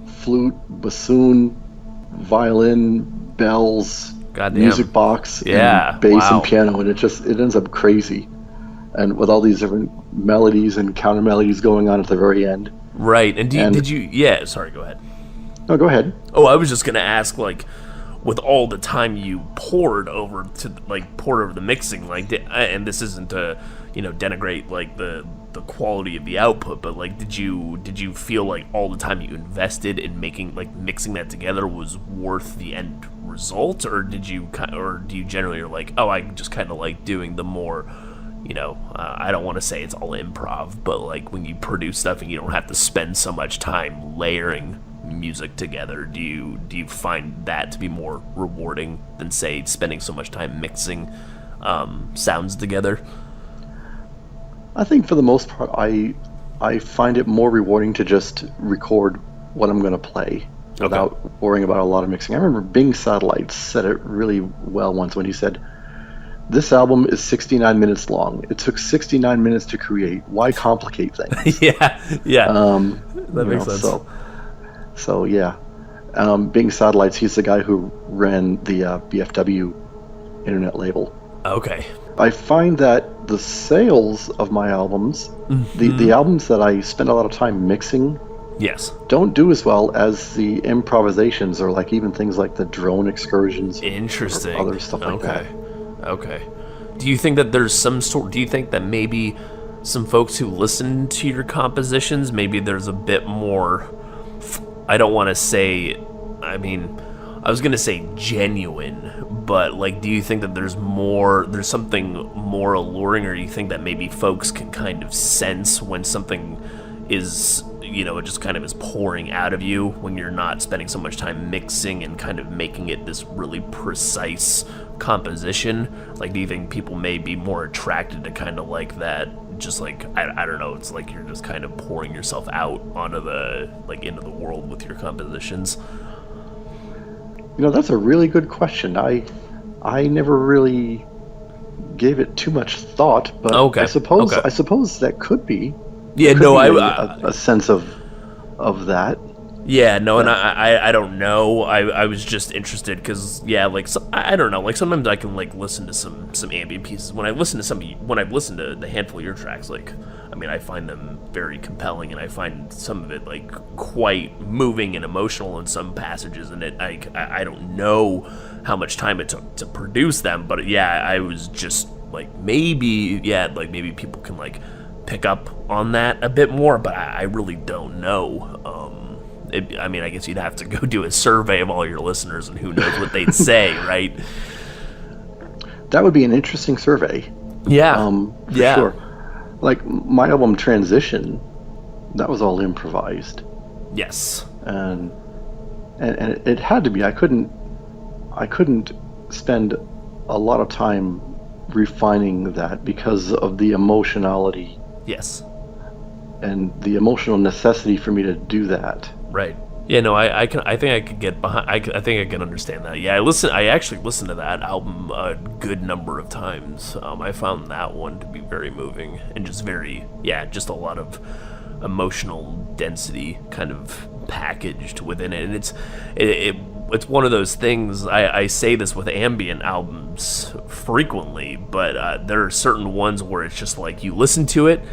flute, bassoon, violin, bells, music box, and bass and piano, and it ends up crazy, and with all these different melodies and counter melodies going on at the very end. Right. And did you? Yeah. Sorry. Go ahead. No, go ahead. Oh, I was just gonna ask, like, with all the time you poured over the mixing, like, and this isn't to denigrate like the quality of the output, but like did you feel like all the time you invested in mixing that together was worth the end result, or do you generally are like, oh, I just kind of like doing the more I don't want to say it's all improv, but like when you produce stuff and you don't have to spend so much time layering music together, do you find that to be more rewarding than say spending so much time mixing sounds together? I think for the most part I find it more rewarding to just record what I'm going to play without worrying about a lot of mixing. I remember Bing Satellite said it really well once when he said, "This album is 69 minutes long. It took 69 minutes to create. Why complicate things?" yeah. That makes sense. So yeah, Bing Satellites, he's the guy who ran the BFW internet label. Okay. I find that the sales of my albums, the albums that I spend a lot of time mixing, don't do as well as the improvisations or like even things like the drone excursions. Interesting. Or other stuff like that. Okay. Do you think that there's do you think that maybe some folks who listen to your compositions, maybe there's a bit more, I don't want to say, I was going to say genuine, but like, do you think that there's something more alluring, or you think that maybe folks can kind of sense when something is, it just kind of is pouring out of you when you're not spending so much time mixing and kind of making it this really precise composition? Like, do you think people may be more attracted to kind of like that, just like, I don't know, it's like you're just kind of pouring yourself out onto into the world with your compositions? That's a really good question. I never really gave it too much thought, but I suppose that could be. Yeah, a sense of that. Yeah, no, and I don't know. I was just interested because I don't know. Like sometimes I can like listen to some ambient pieces. When I've listened to the handful of your tracks, I find them very compelling, and I find some of it like quite moving and emotional in some passages. And I don't know how much time it took to produce them, but I was just like maybe people can like pick up on that a bit more, but I really don't know. I guess you'd have to go do a survey of all your listeners, and who knows what they'd say, right? That would be an interesting survey. Yeah. For sure. Like my album Transition, that was all improvised. Yes. And it had to be. I couldn't spend a lot of time refining that because of the emotionality. Yes. And the emotional necessity for me to do that. Right. Yeah, no, I think I could get behind. I think I can understand that. Yeah, I actually listened to that album a good number of times. I found that one to be very moving and just just a lot of emotional density kind of packaged within it. And it's one of those things. I say this with ambient albums frequently, but there are certain ones where it's just like you listen to it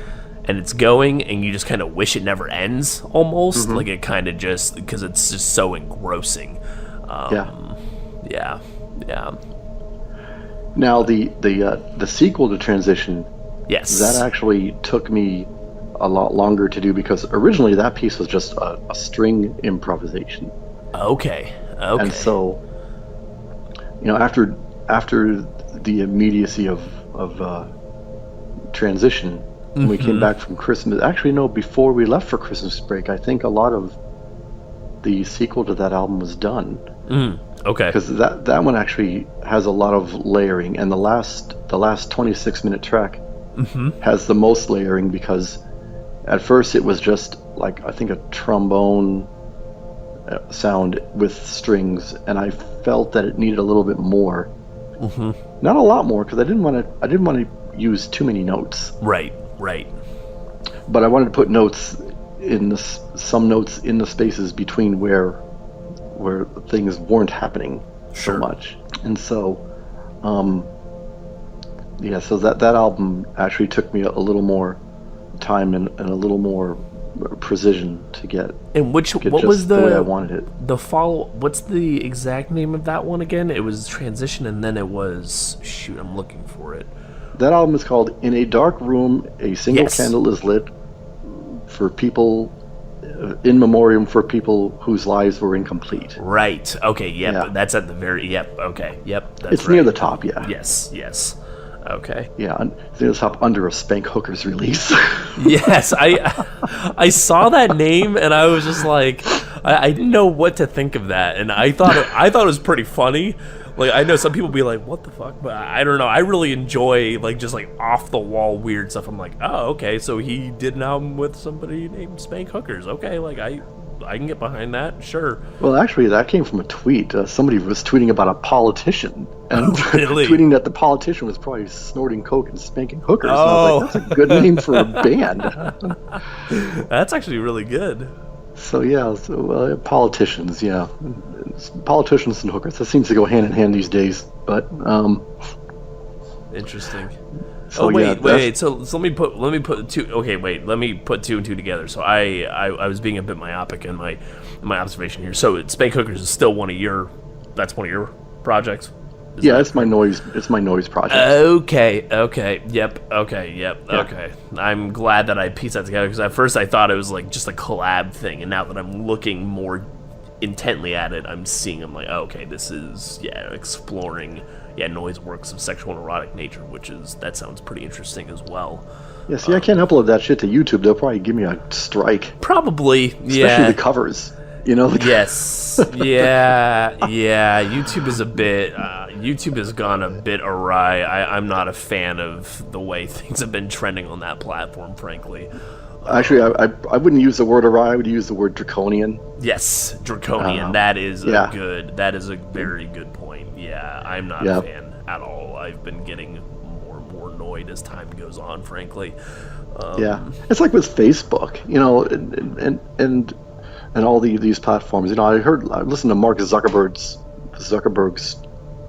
and it's going, and you just kind of wish it never ends, almost. Like it kind of just, because it's just so engrossing. Yeah. Now the sequel to Transition, Yes. that actually took me a lot longer to do because originally that piece was just a string improvisation. Okay. And so, after the immediacy of Transition. When we came back from Christmas, actually no, before we left for Christmas break, I think a lot of the sequel to that album was done. Okay. Because that one actually has a lot of layering, and the last 26-minute track has the most layering because at first it was just like I think a trombone sound with strings, and I felt that it needed a little bit more. Not a lot more because I didn't want to use too many notes. Right. But I wanted to put some notes in the spaces between where things weren't happening so much. And so, so that album actually took me a little more time and a little more precision to get. And what was the way I wanted it? What's the exact name of that one again? It was Transition, and then it was I'm looking for it. That album is called In a Dark Room, a Single Candle is Lit for people, in memoriam for people whose lives were incomplete. Right. Okay, yep. Yeah. That's at the very, okay, yep. That's it's near the top, yeah. Yes. Okay. Yeah, it's near the top under a Spank Hookers release. Yes, I saw that name and I was just like, I didn't know what to think of that, and I thought it was pretty funny. Like, I know some people be like, what the fuck? But I don't know. I really enjoy, like, just, like, off-the-wall weird stuff. I'm like, oh, okay, so he did an album with somebody named Spank Hookers. Okay, like, I can get behind that, sure. Well, actually, that came from a tweet. Somebody was tweeting about a politician. And really? Tweeting that the politician was probably snorting coke and spanking hookers. Oh. And I was like, that's a good name for a band. That's actually really good. So, politicians, politicians and hookers. That seems to go hand in hand these days. But interesting. So wait. So let me put two. Okay, wait. Let me put two and two together. So I was being a bit myopic in my observation here. So Spank Hookers is still one of your projects. It's my noise project. Okay. Yep. Okay. I'm glad that I pieced that together because at first I thought it was like just a collab thing, and now that I'm looking more intently at it, I'm like, oh, okay, this is exploring noise works of sexual and erotic nature, that sounds pretty interesting as well. Yeah, see, I can't upload that shit to YouTube. They'll probably give me a strike. Probably, especially the covers. Yes. Yeah. YouTube is YouTube has gone a bit awry. I'm not a fan of the way things have been trending on that platform, frankly. Actually, I wouldn't use the word awry. I would use the word draconian. Yes, draconian. That is a very good point. Yeah, I'm not a fan at all. I've been getting more and more annoyed as time goes on, frankly. It's like with Facebook, and all these platforms. I listened to Mark Zuckerberg's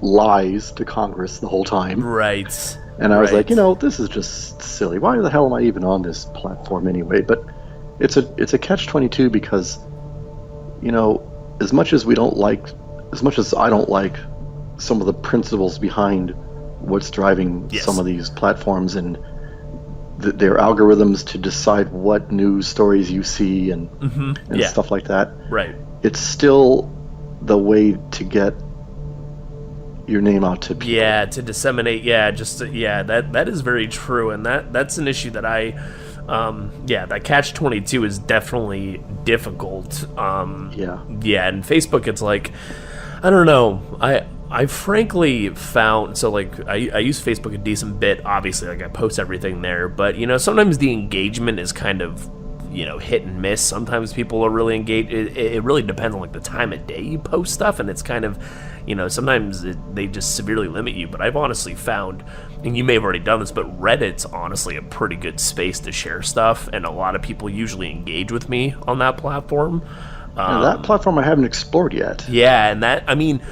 lies to Congress the whole time. Right. And I was like, this is just silly. Why the hell am I even on this platform anyway? But it's a catch-22 because, as much as I don't like some of the principles behind what's driving some of these platforms and their algorithms to decide what news stories you see and stuff like that. Right. It's still the way to get your name out to people. Yeah, to disseminate. Yeah, that is very true, and that's an issue that that catch-22 is definitely difficult. Yeah. Yeah, and Facebook, it's like, I don't know. I frankly found, so like I use Facebook a decent bit. Obviously, like I post everything there, but sometimes the engagement is kind of hit and miss. Sometimes people are really engaged. It really depends on like the time of day you post stuff, and it's kind of sometimes they just severely limit you. But I've honestly found, and you may have already done this, but Reddit's honestly a pretty good space to share stuff, and a lot of people usually engage with me on that platform. That platform I haven't explored yet. Yeah, and that, I mean,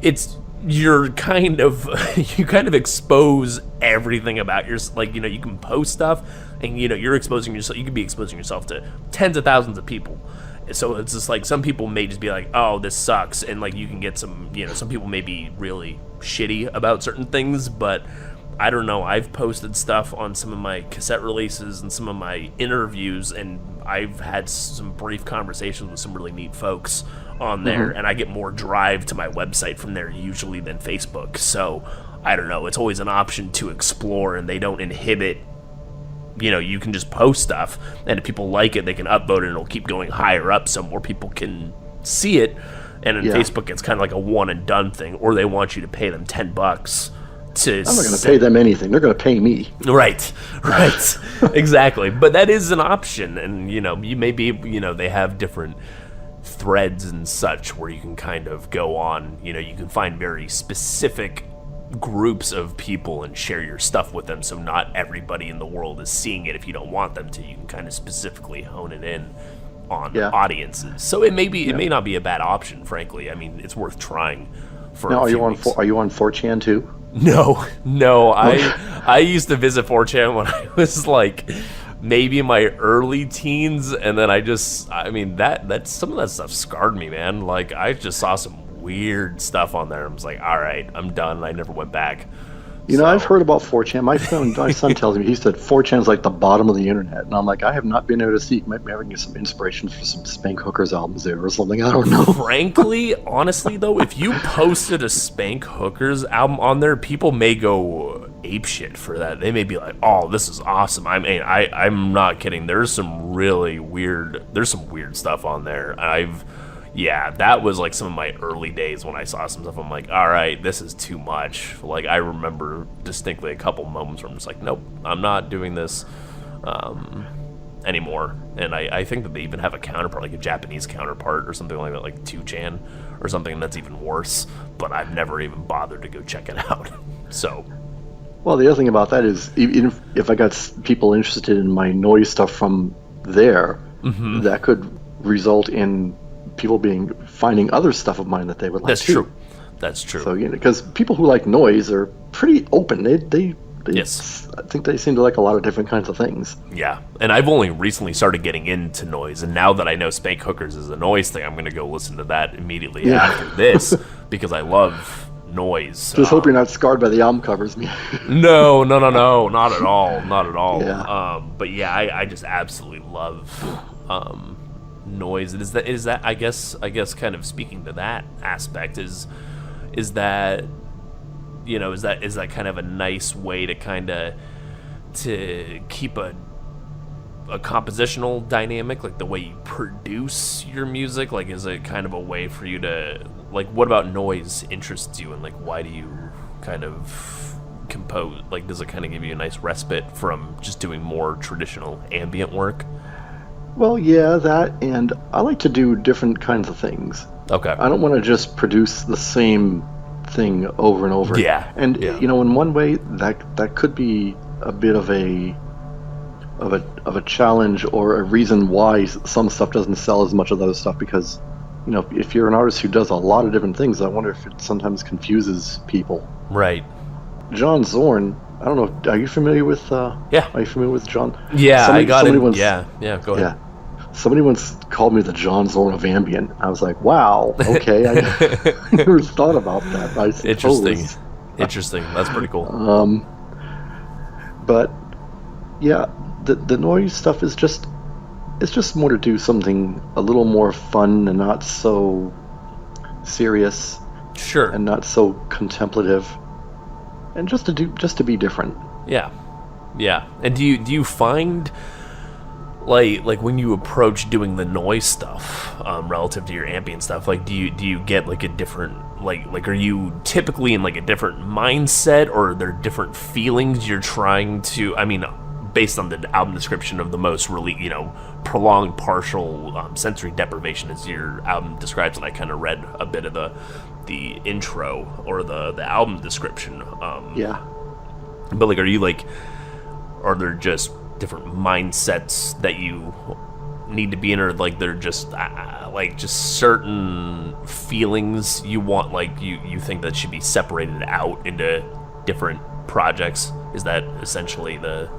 you kind of expose everything about your, like, you can post stuff, and you're exposing yourself. You could be exposing yourself to tens of thousands of people. So it's just like some people may just be like, oh, this sucks, and like you can get some, some people may be really shitty about certain things, but I don't know. I've posted stuff on some of my cassette releases and some of my interviews, and I've had some brief conversations with some really neat folks on there, and I get more drive to my website from there usually than Facebook. So I don't know. It's always an option to explore, and they don't inhibit. You can just post stuff, and if people like it, they can upvote it, and it'll keep going higher up so more people can see it. And in Facebook, it's kind of like a one and done thing, or they want you to pay them $10 to. I'm not going to pay them anything. They're going to pay me. Right, exactly. But that is an option, and you may be, they have different threads and such where you can kind of go on. You can find very specific groups of people and share your stuff with them, so not everybody in the world is seeing it. If you don't want them to, you can kind of specifically hone it in on audiences. So it may not be a bad option, frankly. I mean, it's worth trying. For now, are you on 4chan too? No. I used to visit 4chan when I was like maybe in my early teens, and then that some of that stuff scarred me, man. Like I just saw some weird stuff on there. I was like, all right, I'm done. I never went back. I've heard about 4chan. My son tells me, he said 4chan's like the bottom of the internet, and I'm like, I have not been able to see. Might be having some inspiration for some Spank Hookers albums there or something. I don't know. Frankly, honestly though, if you posted a Spank Hookers album on there, people may go apeshit for that. They may be like, oh, this is awesome. I mean, I'm not kidding. There's some weird stuff on there. That was like some of my early days when I saw some stuff. I'm like, all right, this is too much. Like, I remember distinctly a couple moments where I'm just like, nope, I'm not doing this anymore. And I think that they even have a counterpart, like a Japanese counterpart or something like that, like 2chan or something that's even worse. But I've never even bothered to go check it out. So. Well, the other thing about that is, even if I got people interested in my noise stuff from there, that could result in people finding other stuff of mine that they would like. That's true. So because people who like noise are pretty open. They yes. I think they seem to like a lot of different kinds of things. Yeah, and I've only recently started getting into noise, and now that I know Spank Hookers is a noise thing, I'm going to go listen to that immediately after this because I love noise. Just hope you're not scarred by the album covers. No, not at all, not at all. Yeah. But yeah, I just absolutely love noise. Is that I guess kind of speaking to that aspect is that kind of a nice way to kind of to keep a compositional dynamic, like the way you produce your music? Like, is it kind of a way for you to, like, what about noise interests you, and like why do you kind of compose? Like, does it kind of give you a nice respite from just doing more traditional ambient work? Well, yeah, that, and I like to do different kinds of things. Okay. I don't want to just produce the same thing over and over. Yeah. And in one way, that could be a bit of a challenge, or a reason why some stuff doesn't sell as much of those stuff, because if you're an artist who does a lot of different things, I wonder if it sometimes confuses people. Right. John Zorn, I don't know. Are you familiar with? Yeah. Are you familiar with John? Yeah, I got it. Yeah. Go ahead. Yeah. Somebody once called me the John Zorn of Ambient. I was like, wow, okay. I never thought about that, I suppose. Interesting. That's pretty cool. But yeah, the noise stuff is just more to do something a little more fun and not so serious. Sure. and not so contemplative, and just to be different. Yeah. Yeah. And do you find like when you approach doing the noise stuff relative to your ambient stuff, like do you get like a different like are you typically in like a different mindset, or are there different feelings you're trying to, I mean, based on the album description of the most really, prolonged partial sensory deprivation as your album describes, and I kind of read a bit of the intro or the album description. Yeah. But like, are there just different mindsets that you need to be in, or like they're just just certain feelings you want, like you think that should be separated out into different projects? Is that essentially the...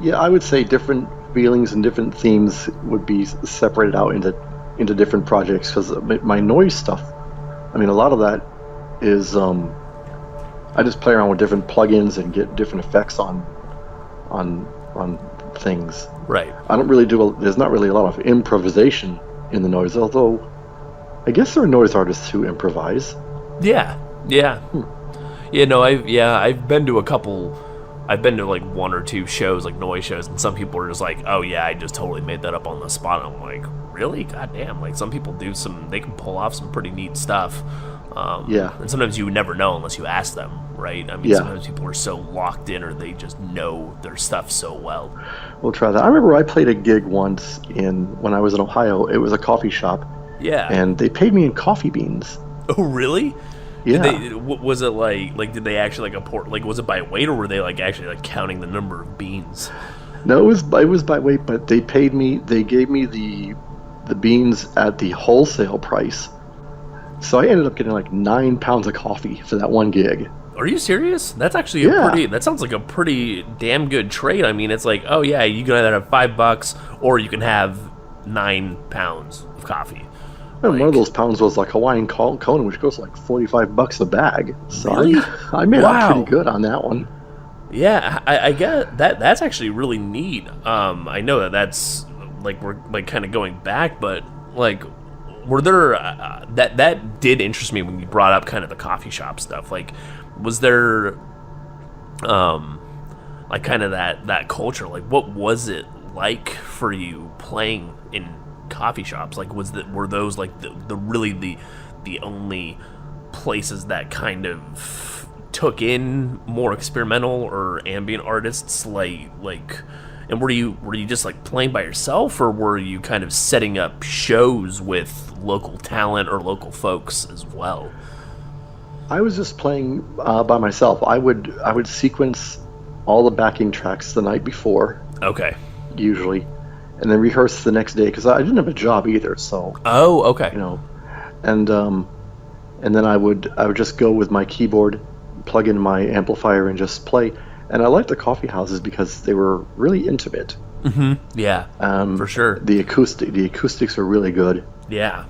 Yeah, I would say different feelings and different themes would be separated out into different projects, because my noise stuff, I mean, a lot of that is I just play around with different plugins and get different effects on things. Right. I don't really there's not really a lot of improvisation in the noise, although I guess there are noise artists who improvise. Yeah. Yeah, no, I've been to like one or two shows, like noise shows, and some people are just like, oh yeah, I just totally made that up on the spot. And I'm like, really? Goddamn. Like, some people they can pull off some pretty neat stuff. Yeah. And sometimes you would never know unless you ask them, right? I mean, sometimes people are so locked in, or they just know their stuff so well. We'll try that. I remember I played a gig once when I was in Ohio. It was a coffee shop. Yeah. And they paid me in coffee beans. Oh, really? Yeah. Was it like did they actually was it by weight, or were they like actually like counting the number of beans? No, it was by weight, but they gave me the beans at the wholesale price. So I ended up getting like 9 pounds of coffee for that one gig. Are you serious? That's actually that sounds like a pretty damn good trade. I mean, it's like, oh yeah, you can either have $5 or you can have 9 pounds of coffee. And one of those pounds was like Hawaiian cone, which goes like $45 a bag. So really? I made out pretty good on that one. Yeah, I get that. That's actually really neat. I know that's like we're like kind of going back, but like, were there that did interest me when you brought up kind of the coffee shop stuff. Like, was there like kind of that culture? Like, what was it like for you playing in coffee shops? Like, were those like the really the only places that kind of took in more experimental or ambient artists, like and were you just like playing by yourself, or were you kind of setting up shows with local talent or local folks as well? I was just playing by myself. I would sequence all the backing tracks the night before. Okay. Usually. And then rehearse the next day, because I didn't have a job either. So. Oh, okay. And then I would just go with my keyboard, plug in my amplifier, and just play. And I liked the coffee houses because they were really intimate. Mm-hmm. Yeah. For sure. The acoustics were really good. Yeah.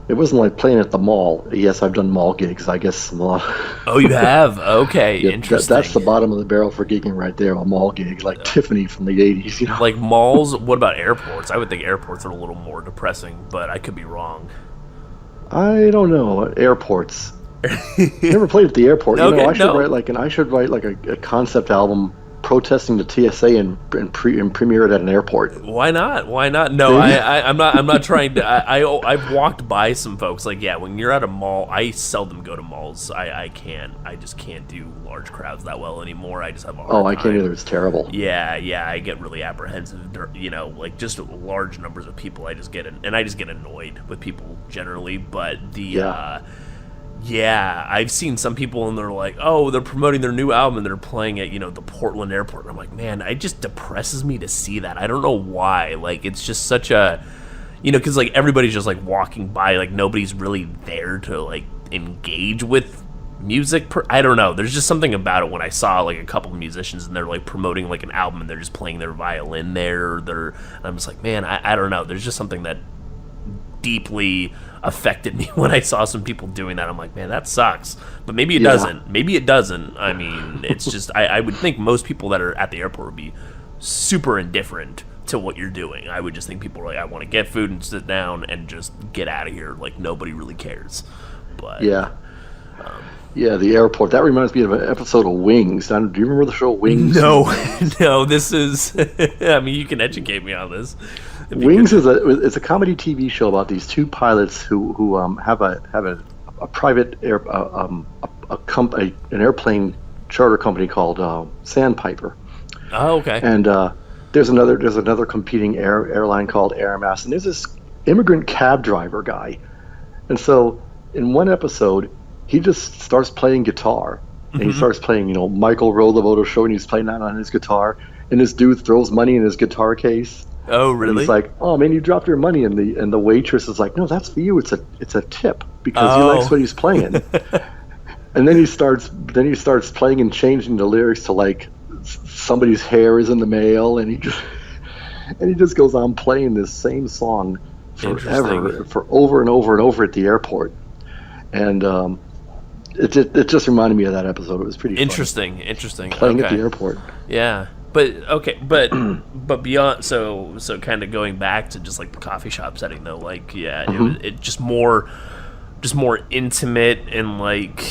It wasn't like playing at the mall. Yes, I've done mall gigs. I guess. Oh, you have? Okay, yeah, interesting. That's the bottom of the barrel for gigging right there. A mall gig, like Tiffany from the '80s. Like malls. What about airports? I would think airports are a little more depressing, but I could be wrong. I don't know. Airports. Never played at the airport. Okay, I should write like a concept album protesting the TSA and premiere it at an airport. Why not? No, I'm not trying to. I've walked by some folks. Like, yeah, when you're at a mall, I seldom go to malls. I just can't do large crowds that well anymore. I just have a hard time. I can't either. It's terrible. Yeah, I get really apprehensive. Like just large numbers of people. I just get annoyed with people generally. But yeah, I've seen some people and they're like, oh, they're promoting their new album and they're playing at, the Portland airport. And I'm like, man, it just depresses me to see that. I don't know why. Like, it's just such a, because like everybody's just like walking by, like nobody's really there to like engage with music. I don't know. There's just something about it when I saw like a couple musicians and they're like promoting like an album and they're just playing their violin there. I'm just like, man, I don't know. There's just something that deeply affected me when I saw some people doing that. I'm like, man, that sucks. But maybe it doesn't. Maybe it doesn't. I mean, it's just I would think most people that are at the airport would be super indifferent to what you're doing. I would just think people are like, I want to get food and sit down and just get out of here. Like, nobody really cares. But yeah. Yeah, the airport. That reminds me of an episode of Wings. Do you remember the show Wings? No, no, this is. I mean, you can educate me on this. Wings is a comedy TV show about these two pilots who have a private an airplane charter company called Sandpiper. Oh, okay. And there's another competing airline called Air Mass, and there's this immigrant cab driver guy. And so in one episode, he just starts playing guitar, and he starts playing, Michael Roll the Motor Show, and he's playing that on his guitar. And this dude throws money in his guitar case. Oh, really? And he's like, "Oh man, you dropped your money," and the waitress is like, "No, that's for you. It's a tip because he likes what he's playing." And then he starts playing and changing the lyrics to like somebody's hair is in the mail, and he just goes on playing this same song forever, for over and over and over at the airport. And it just reminded me of that episode. It was pretty interesting. Playing at the airport. Yeah. But beyond, so kind of going back to just like the coffee shop setting though, like it just more intimate, and like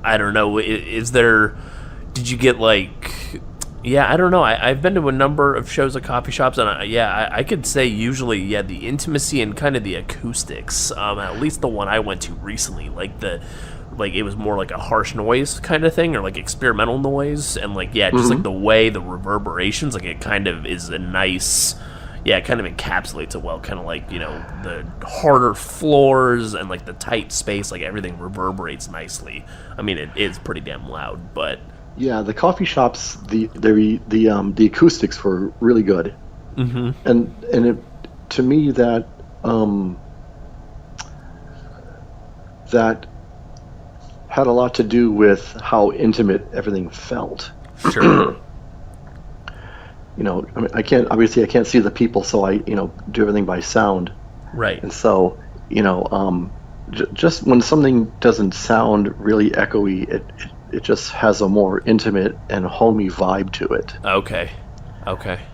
I don't know, did you get like, I don't know, I've been to a number of shows at coffee shops, and I could say usually the intimacy and kind of the acoustics, at least the one I went to recently, like it was more like a harsh noise kind of thing, or like experimental noise, and like just like the way the reverberations, like it kind of is a nice, it kind of encapsulates it well, kind of like the harder floors and like the tight space, like everything reverberates nicely. I mean, it is pretty damn loud, but the coffee shops, the acoustics were really good, and it, to me, that had a lot to do with how intimate everything felt. Sure. I mean, I can't see the people, so I do everything by sound. Right. And so, just when something doesn't sound really echoey, it just has a more intimate and homey vibe to it. Okay.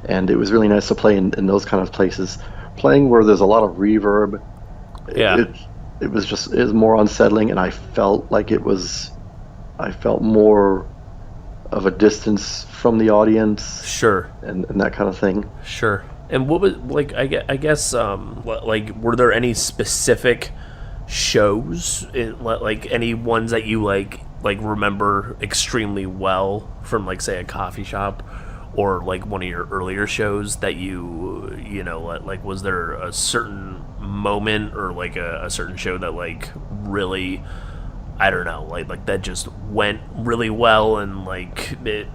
And it was really nice to play in those kind of places. Playing where there's a lot of reverb, it was more unsettling, and I felt more of a distance from the audience. Sure. And that kind of thing. Sure. And what was, like, I guess, like, were there any specific shows, like, any ones that you, like remember extremely well from, like, say, a coffee shop, or, like, one of your earlier shows that like, was there a certain moment, or, like, a certain show that, like, really, I don't know, like that just went really well, and, like, it,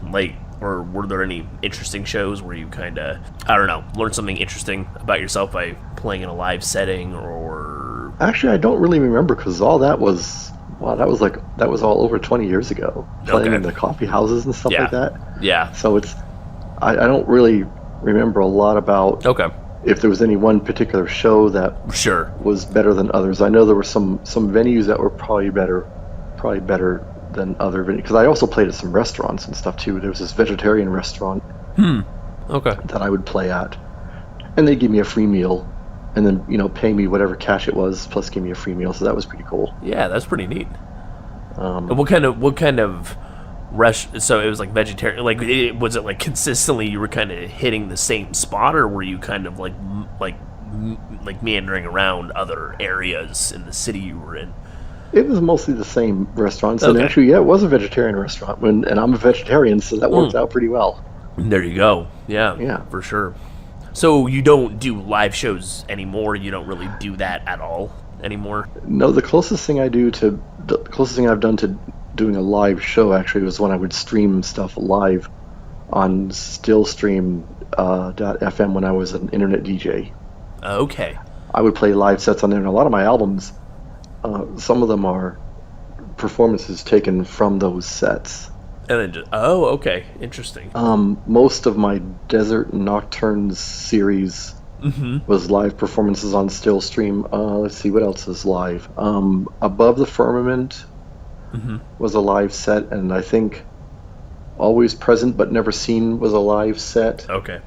like, or were there any interesting shows where you kind of, I don't know, learned something interesting about yourself by playing in a live setting, or... Actually, I don't really remember, because all that was... Wow, that was all over 20 years ago, playing in the coffee houses and stuff like that. Yeah. So I don't really remember a lot about if there was any one particular show that was better than others. I know there were some venues that were probably better than other venues, because I also played at some restaurants and stuff too. There was this vegetarian restaurant that I would play at, and they'd give me a free meal, and then pay me whatever cash it was, plus give me a free meal. So that was pretty cool. Yeah, that's pretty neat. And what kind of so it was like vegetarian, like, was it like consistently you were kind of hitting the same spot, or were you kind of like meandering around other areas in the city you were in? It was mostly the same restaurants, and actually, it was a vegetarian restaurant, and I'm a vegetarian, so that worked out pretty well. There you go. Yeah, for sure. So you don't do live shows anymore? You don't really do that at all anymore? No, the closest thing I've done to doing a live show actually was when I would stream stuff live on Stillstream.fm when I was an internet DJ. Okay. I would play live sets on there, and a lot of my albums, some of them are performances taken from those sets. And then okay, interesting. Most of my Desert Nocturnes series was live performances on Stillstream. Let's see, what else is live? Above the Firmament was a live set, and I think Always Present But Never Seen was a live set. Okay.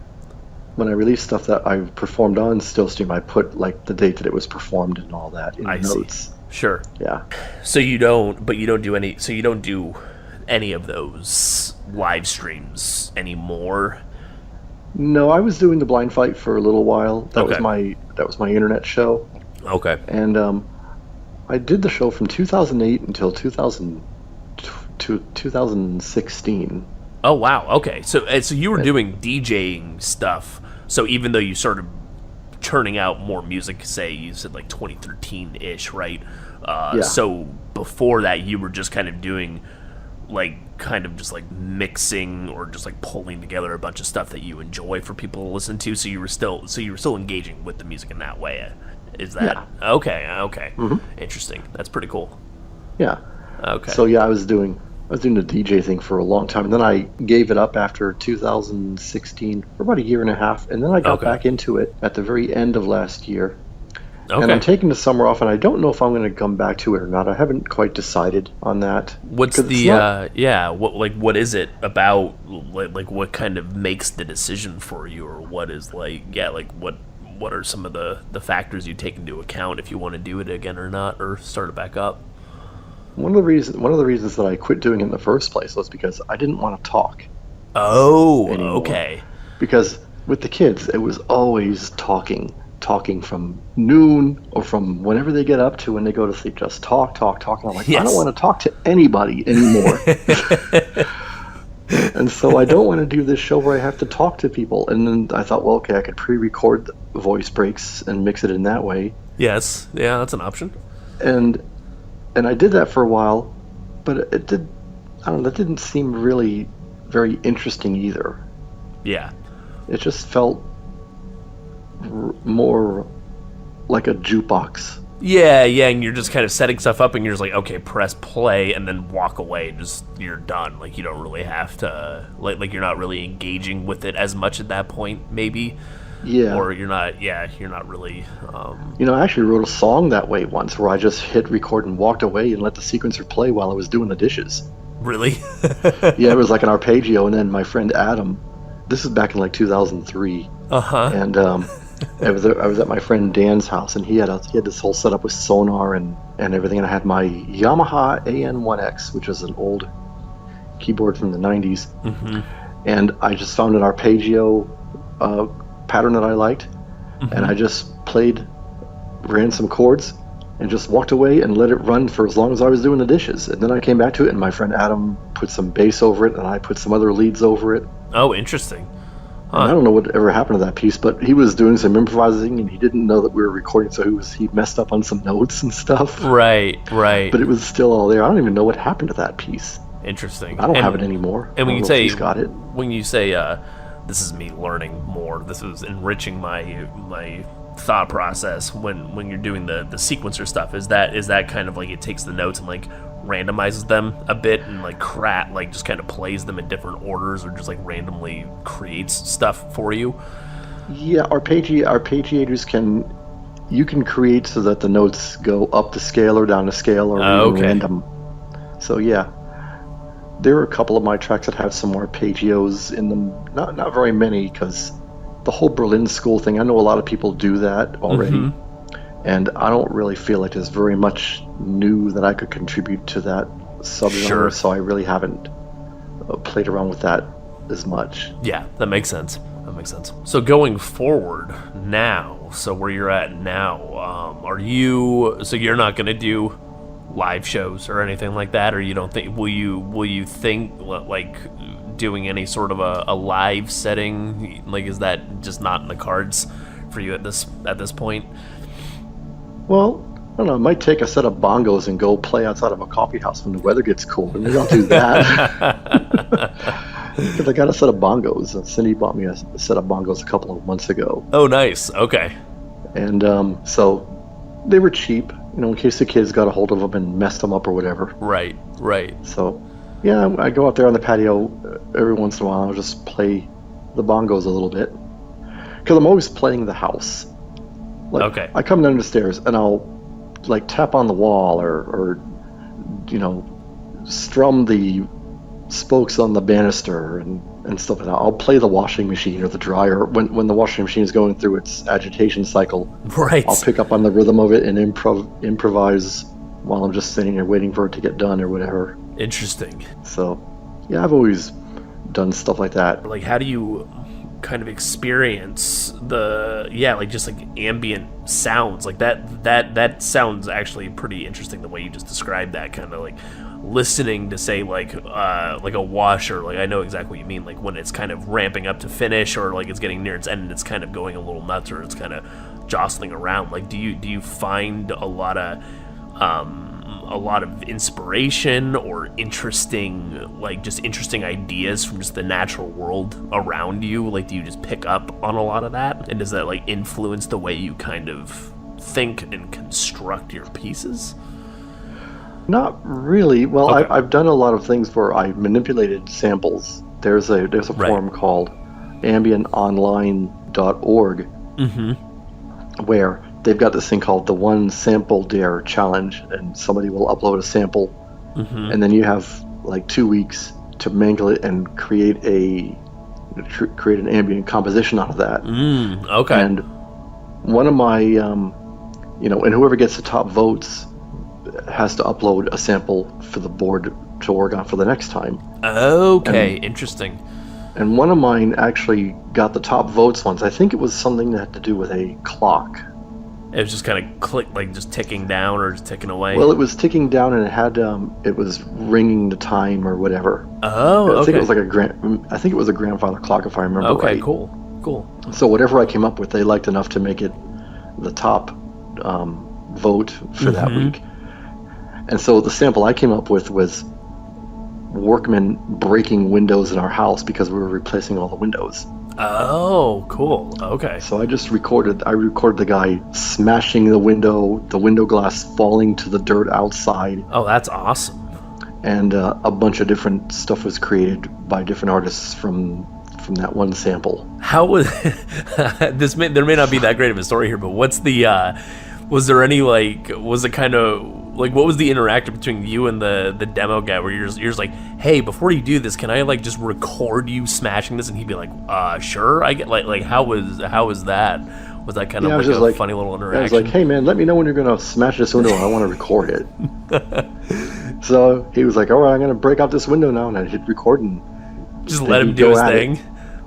When I released stuff that I performed on Stillstream, I put like the date that it was performed and all that in the notes. Sure. Yeah. So you don't do any of those live streams anymore. No, I was doing the blind fight for a little while. Okay. That was my internet show, Okay. and I did the show from 2008 until 2016. Oh wow. Okay. So you were doing DJing stuff. So even though you started churning out more music, say you said like 2013 ish, right? Yeah. So before that, you were just kind of doing kind of just like mixing or just like pulling together a bunch of stuff that you enjoy for people to listen to. So you were still engaging with the music in that way. Is that okay? Okay. Interesting. That's pretty cool. Yeah. Okay. So yeah, I was doing the DJ thing for a long time. And then I gave it up after 2016 for about a year and a half, and then I got back into it at the very end of last year. Okay. And I'm taking the summer off, and I don't know if I'm going to come back to it or not. I haven't quite decided on that. What's what is it about? Like what kind of makes the decision for you, or what is what are some of the factors you take into account if you want to do it again or not, or start it back up? One of the reasons that I quit doing it in the first place was because I didn't want to talk. Oh, anymore. Okay. Because with the kids, it was always talking from noon or from whenever they get up to when they go to sleep. Just talk. And I'm like, I don't want to talk to anybody anymore. And so I don't want to do this show where I have to talk to people. And then I thought, well, okay, I could pre-record the voice breaks and mix it in that way. Yes. Yeah, that's an option. And I did that for a while, but that didn't seem really very interesting either. Yeah. It just felt more like a jukebox. Yeah, and you're just kind of setting stuff up, and you're just like, okay, press play, and then walk away, and just, you're done. Like, you don't really have to, like you're not really engaging with it as much at that point, maybe. Yeah. Or you're not really... I actually wrote a song that way once, where I just hit record and walked away and let the sequencer play while I was doing the dishes. Really? Yeah, it was like an arpeggio, and then my friend Adam, this is back in like 2003. Uh-huh. And I was at my friend Dan's house, and he had this whole setup with sonar and everything, and I had my Yamaha AN1X, which is an old keyboard from the 90s. Mm-hmm. And I just found an arpeggio pattern that I liked, and I just ran some chords, and just walked away and let it run for as long as I was doing the dishes. And then I came back to it, and my friend Adam put some bass over it, and I put some other leads over it. Oh, interesting. Huh. I don't know what ever happened to that piece, but he was doing some improvising, and he didn't know that we were recording, so he messed up on some notes and stuff. Right. But it was still all there. I don't even know what happened to that piece. Interesting. I don't have it anymore. And when you say got it. When you say this is me learning more, this is enriching my thought process when you're doing the sequencer stuff, is that kind of like it takes the notes and like randomizes them a bit and like just kind of plays them in different orders, or just like randomly creates stuff for you? Yeah, arpeggiators can create so that the notes go up the scale or down the scale, or even random. So yeah, there are a couple of my tracks that have some arpeggios in them. Not very many, because the whole Berlin school thing, I know a lot of people do that already. And I don't really feel like there's very much new that I could contribute to that subgenre, so I really haven't played around with that as much. Yeah, that makes sense. So going forward now, so where you're at now, you're not going to do live shows or anything like that, or you don't think, will you think like doing any sort of a live setting? Like, is that just not in the cards for you at this point? Well, I don't know. I might take a set of bongos and go play outside of a coffee house when the weather gets cold. And maybe I'll do that. Because I got a set of bongos. Cindy bought me a set of bongos a couple of months ago. Oh, nice. Okay. And so they were cheap, in case the kids got a hold of them and messed them up or whatever. Right. So, yeah, I go out there on the patio every once in a while. I'll just play the bongos a little bit. Because I'm always playing the house. Okay. I come down the stairs and I'll tap on the wall or strum the spokes on the banister and stuff like that. I'll play the washing machine or the dryer when the washing machine is going through its agitation cycle. Right. I'll pick up on the rhythm of it and improvise while I'm just sitting there waiting for it to get done or whatever. Interesting. So, yeah, I've always done stuff like that. Like, how do you kind of experience just like ambient sounds like that sounds actually pretty interesting, the way you just described that, kind of like listening to, say, like a washer. Like, I know exactly what you mean, like when it's kind of ramping up to finish, or like it's getting near its end and it's kind of going a little nuts, or it's kind of jostling around. Like, do you find a lot of inspiration or interesting ideas from just the natural world around you? Like, do you just pick up on a lot of that, and does that like influence the way you kind of think and construct your pieces? Not really. Well, Okay. I've done a lot of things where I manipulated samples. There's a forum called ambientonline.org where they've got this thing called the One Sample Dare Challenge, and somebody will upload a sample, and then you have like 2 weeks to mangle it and create an ambient composition out of that. Okay. And one of my, and whoever gets the top votes has to upload a sample for the board to work on for the next time. Okay, interesting. And one of mine actually got the top votes once. I think it was something that had to do with a clock. It was just kind of like just ticking down or just ticking away. Well, it was ticking down, and it had it was ringing the time or whatever. Oh, okay. I think it was like I think it was a grandfather clock, if I remember right. Okay, cool. So whatever I came up with, they liked enough to make it the top vote for that week. And so the sample I came up with was workmen breaking windows in our house because we were replacing all the windows. Oh, cool. Okay. So I recorded the guy smashing the window glass falling to the dirt outside. Oh, that's awesome. And a bunch of different stuff was created by different artists from that one sample. How was there may not be that great of a story here, but what's the was there any was it kind of like, what was the interaction between you and the demo guy, where you're just like, hey, before you do this, can I like just record you smashing this? And he'd be like, sure. I get like how was that? Was that kind of like a funny little interaction? I was like, hey man, let me know when you're gonna smash this window. I want to record it. So he was like, all right, I'm gonna break out this window now, and I hit record and just let him do his thing.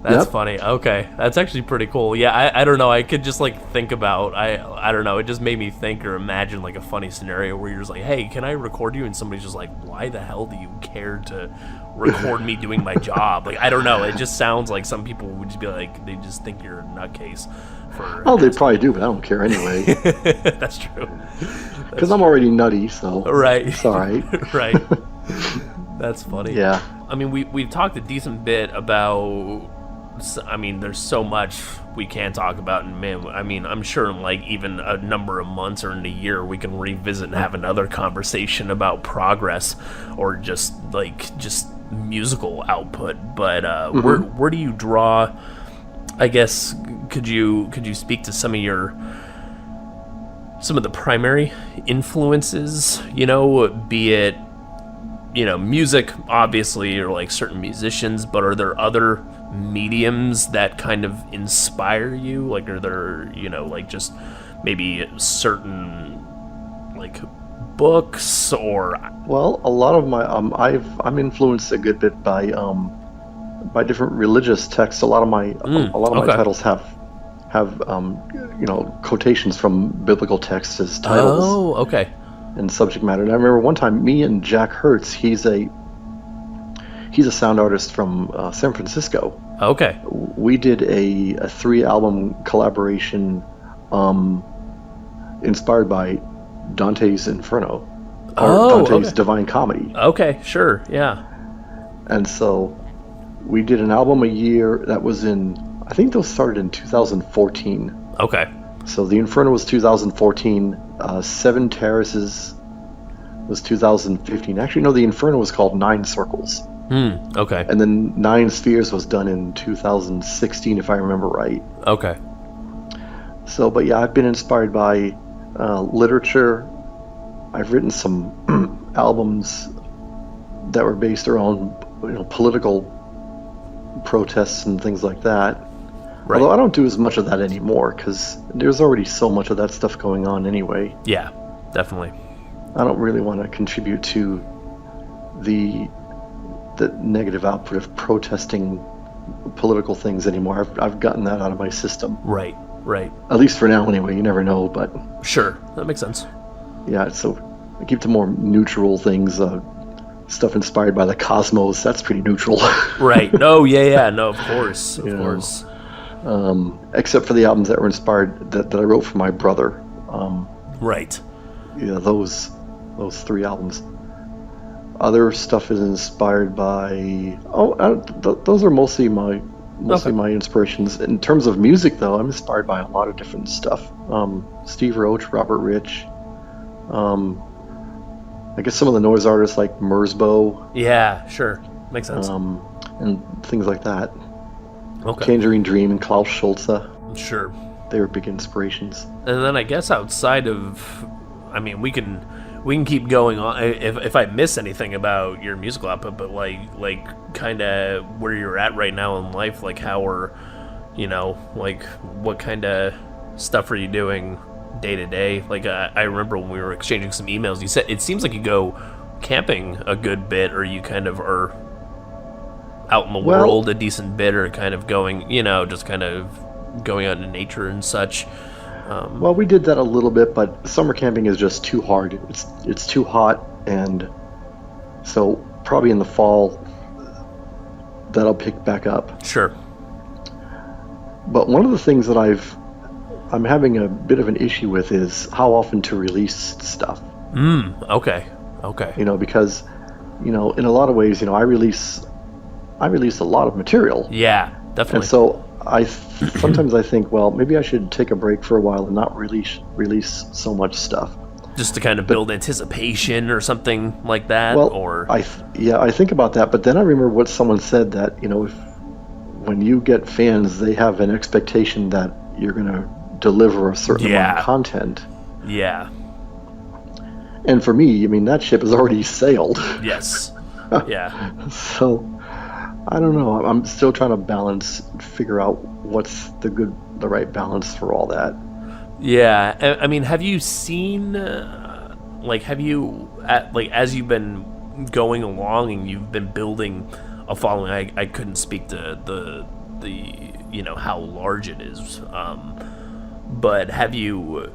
That's Yep. funny. Okay, that's actually pretty cool. Yeah, I don't know. I could just like think about, I don't know. It just made me think or imagine like a funny scenario where you're just like, hey, can I record you? And somebody's just like, why the hell do you care to record me doing my job? Like, I don't know. It just sounds like some people would just be like, they just think you're a nutcase. They probably do, but I don't care anyway. That's true. Because I'm already nutty, so right. It's all right. Right. That's funny. Yeah. I mean, we've talked a decent bit about. I mean, there's so much we can talk about, and man, I mean, I'm sure in like even a number of months or in a year, we can revisit and have another conversation about progress or just musical output. But where do you draw? I guess could you speak to some of the primary influences? Be it music, obviously, or like certain musicians, but are there other mediums that kind of inspire you? Like, are there, just maybe certain like books or? Well, a lot of my I'm influenced a good bit by different religious texts. A lot of my titles have quotations from biblical texts as titles. Oh, okay. And subject matter. And I remember one time, me and Jack Hertz, he's a sound artist from San Francisco. Okay. We did a 3-album collaboration inspired by Dante's Inferno, or Dante's Divine Comedy. Okay, sure, yeah. And so we did an album a year that was I think those started in 2014. Okay. So the Inferno was 2014, Seven Terraces was 2015. Actually, no, the Inferno was called Nine Circles. Okay. And then Nine Spheres was done in 2016, if I remember right. Okay. So, but yeah, I've been inspired by literature. I've written some albums that were based around political protests and things like that. Right. Although I don't do as much of that anymore because there's already so much of that stuff going on anyway. Yeah, definitely. I don't really want to contribute to the negative output of protesting political things anymore. I've gotten that out of my system. Right. At least for now, anyway. You never know, but Sure, that makes sense. yeah. So I keep to more neutral things. Stuff inspired by the cosmos. That's pretty neutral. Right. No, yeah. No, of course. Of You know. course. Except for the albums that were inspired that I wrote for my brother. Right. Yeah, those 3 albums. Other stuff is inspired by those are mostly my inspirations. In terms of music, though, I'm inspired by a lot of different stuff. Steve Roach, Robert Rich. I guess some of the noise artists like Merzbow. Yeah, sure. Makes sense. And things like that. Okay. Tangerine Dream and Klaus Schulze. Sure. They were big inspirations. And then I guess outside of, I mean, we can keep going on. If I miss anything about your musical output, but like kind of where you're at right now in life, like how are, like what kind of stuff are you doing day to day? Like I remember when we were exchanging some emails, you said it seems like you go camping a good bit, or you kind of are out in the world a decent bit, or kind of going, just kind of going out into nature and such. Well, we did that a little bit, but summer camping is just too hard. It's too hot, and so probably in the fall that'll pick back up. Sure. But one of the things that I'm having a bit of an issue with is how often to release stuff. Okay. Because in a lot of ways, I release a lot of material. Yeah, definitely. And so sometimes I think, well, maybe I should take a break for a while and not release so much stuff. Just to kind of build anticipation or something like that. Well, or I think about that, but then I remember what someone said, that when you get fans, they have an expectation that you're going to deliver a certain amount of content. Yeah. And for me, that ship has already sailed. Yes. Yeah. So I don't know. I'm still trying to figure out what's the right balance for all that. Yeah. I mean, have you seen, as you've been going along and you've been building a following, I couldn't speak to the how large it is, but have you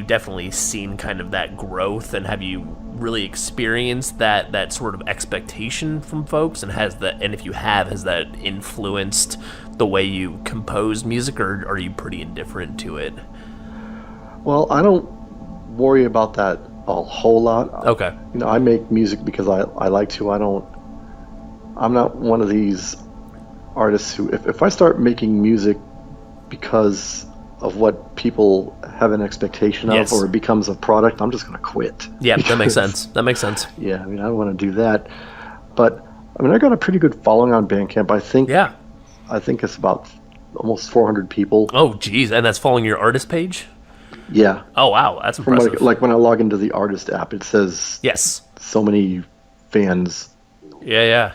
definitely seen kind of that growth, and have you really experienced that sort of expectation from folks, and has that influenced the way you compose music, or are you pretty indifferent to it? Well, I don't worry about that a whole lot. Okay. I make music because I like to. I'm not one of these artists who, if I start making music because of what people have an expectation of, or it becomes a product, I'm just going to quit. Yeah, that makes sense. Yeah, I don't want to do that. But I got a pretty good following on Bandcamp. I think it's about almost 400 people. Oh, geez, and that's following your artist page? Yeah. Oh, wow, that's impressive. Like when I log into the artist app, it says so many fans. Yeah.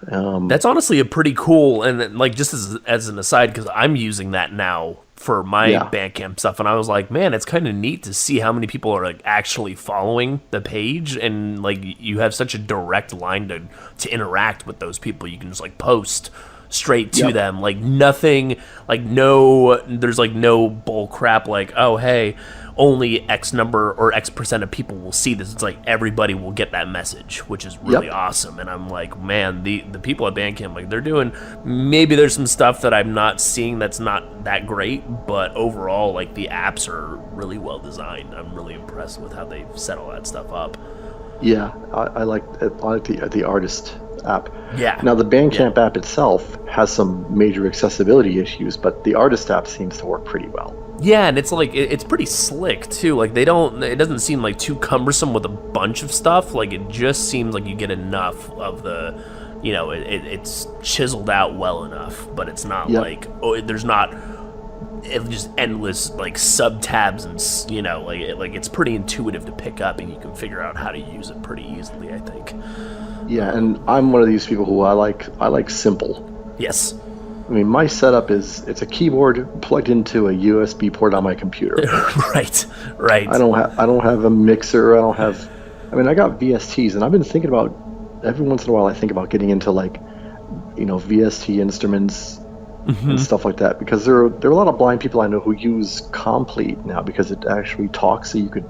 That's honestly a pretty cool, and like just as an aside, because I'm using that now for my Bandcamp stuff, and I was like, man, it's kind of neat to see how many people are like actually following the page, and like you have such a direct line to interact with those people. You can just like post straight to them, like nothing, like there's like no bull crap like, oh hey, only X number or X percent of people will see this. It's like everybody will get that message, which is really awesome. And I'm like, man, the people at Bandcamp, like they're doing, maybe there's some stuff that I'm not seeing that's not that great, but overall, like the apps are really well designed. I'm really impressed with how they've set all that stuff up. Yeah, I like the artist app. Yeah. Now the Bandcamp app itself has some major accessibility issues, but the artist app seems to work pretty well. Yeah, and it's like it's pretty slick too. Like it doesn't seem like too cumbersome with a bunch of stuff. Like it just seems like you get enough of the, it's chiseled out well enough, but it's not like there's not just endless like sub tabs and like it's pretty intuitive to pick up, and you can figure out how to use it pretty easily, I think. Yeah, and I'm one of these people who I like simple. Yes. I mean, my setup it's a keyboard plugged into a USB port on my computer. Right, right. I don't have a mixer. I mean, I got VSTs, and I've been thinking about, every once in a while I think about getting into like, VST instruments and stuff like that, because there are a lot of blind people I know who use Complete now because it actually talks, so you could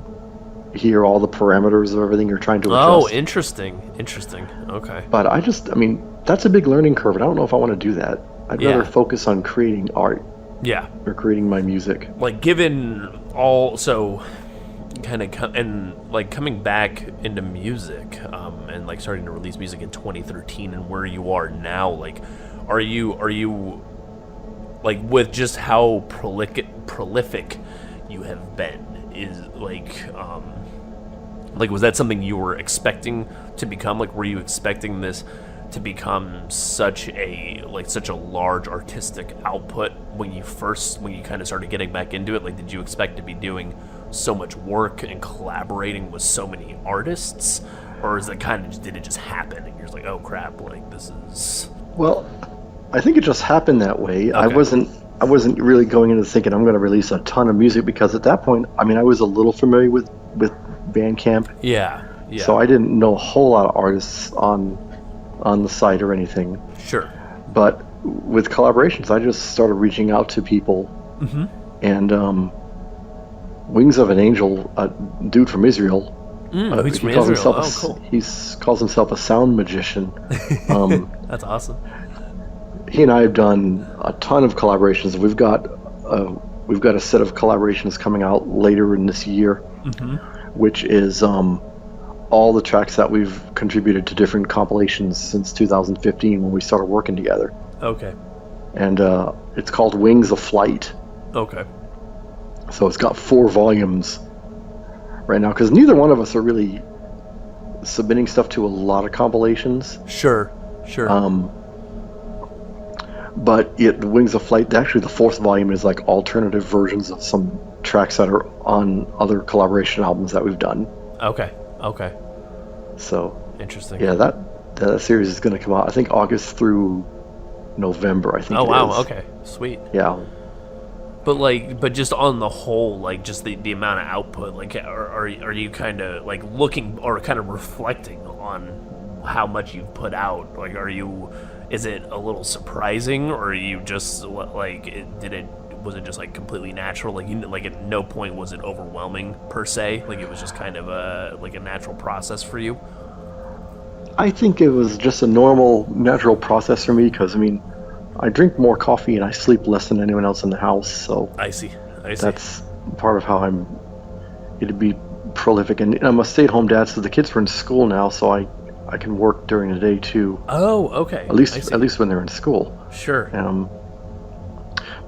hear all the parameters of everything you're trying to adjust. Oh, interesting. Okay. But I mean, that's a big learning curve, and I don't know if I want to do that. I'd rather focus on creating art. Yeah. Or creating my music. Like, given all, so kind of, and like coming back into music, and like starting to release music in 2013, and where you are now, like, are you like, with just how prolific you have been, is like, was that something you were expecting to become? Like, were you expecting this to become such a large artistic output when you kind of started getting back into it? Like, did you expect to be doing so much work and collaborating with so many artists, or is it kind of, did it just happen and you're just like, oh crap, like, this is... Well, I think it just happened that way. Okay. I wasn't really going into thinking I'm going to release a ton of music, because at that point, I mean, I was a little familiar with Bandcamp. Yeah. So I didn't know a whole lot of artists on the site or anything. Sure. But with collaborations, I just started reaching out to people. And Wings of an Angel, a dude from Israel, Wings from Israel. Cool. He calls himself a sound magician. That's awesome. He and I have done a ton of collaborations. We've got a set of collaborations coming out later in this year, which is all the tracks that we've contributed to different compilations since 2015 when we started working together. Okay. And it's called Wings of Flight. Okay. So it's got 4 volumes right now, because neither one of us are really submitting stuff to a lot of compilations. Sure. But the Wings of Flight, actually the 4th volume is like alternative versions of some tracks that are on other collaboration albums that we've done. Okay. So interesting. Yeah, that series is going to come out, I think, August through November, I think. Oh, wow. Is. Okay. Sweet. Yeah. But just on the whole, like, just the amount of output, like, are you kind of like looking or kind of reflecting on how much you've put out? Like, is it a little surprising, or are you just like, was it just like completely natural? Like, like at no point was it overwhelming per se? Like, it was just kind of a natural process for you? I think it was just a normal, natural process for me, because I mean, I drink more coffee and I sleep less than anyone else in the house, so I see. That's part of how I'm going to be prolific. And I'm a stay-at-home dad, so the kids are in school now, so I can work during the day too. Oh, okay. At least when they're in school. Sure.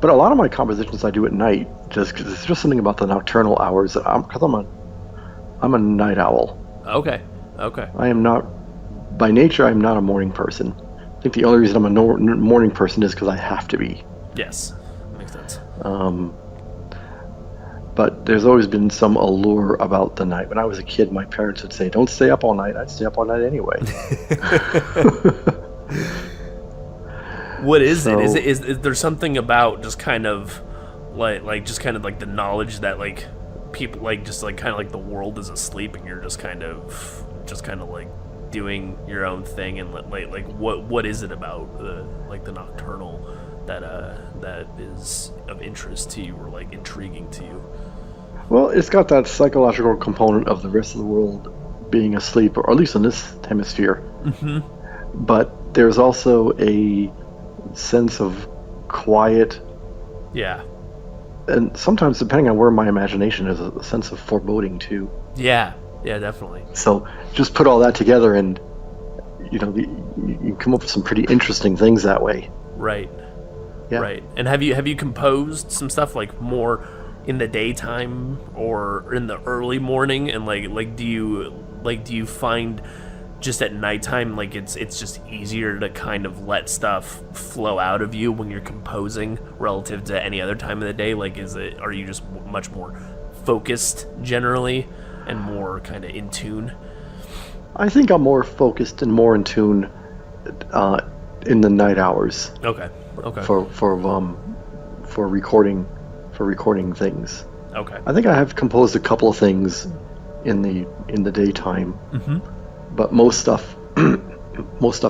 But a lot of my compositions I do at night, just because it's just something about the nocturnal hours. Because I'm a night owl. Okay. I am not, by nature, I'm not a morning person. I think the only reason I'm a morning person is because I have to be. Yes, makes sense. But there's always been some allure about the night. When I was a kid, my parents would say, "Don't stay up all night." I'd stay up all night anyway. What is it? Is there something about just kind of like the knowledge that like people like just like kind of like the world is asleep and you're just kind of like doing your own thing, and like what is it about the nocturnal that is of interest to you or like intriguing to you? Well, it's got that psychological component of the rest of the world being asleep, or at least in this hemisphere. But there's also a sense of quiet. Yeah. And sometimes, depending on where my imagination is, a sense of foreboding too. Yeah, definitely. So just put all that together, and you come up with some pretty interesting things that way. Right. Yeah. Right. And have you composed some stuff like more in the daytime or in the early morning? And like do you find just at nighttime like it's just easier to kind of let stuff flow out of you when you're composing relative to any other time of the day? Like, are you just much more focused generally and more kind of in tune? I think I'm more focused and more in tune in the night hours. Okay. Okay. For recording things. Okay. I think I have composed a couple of things in the daytime, but most stuff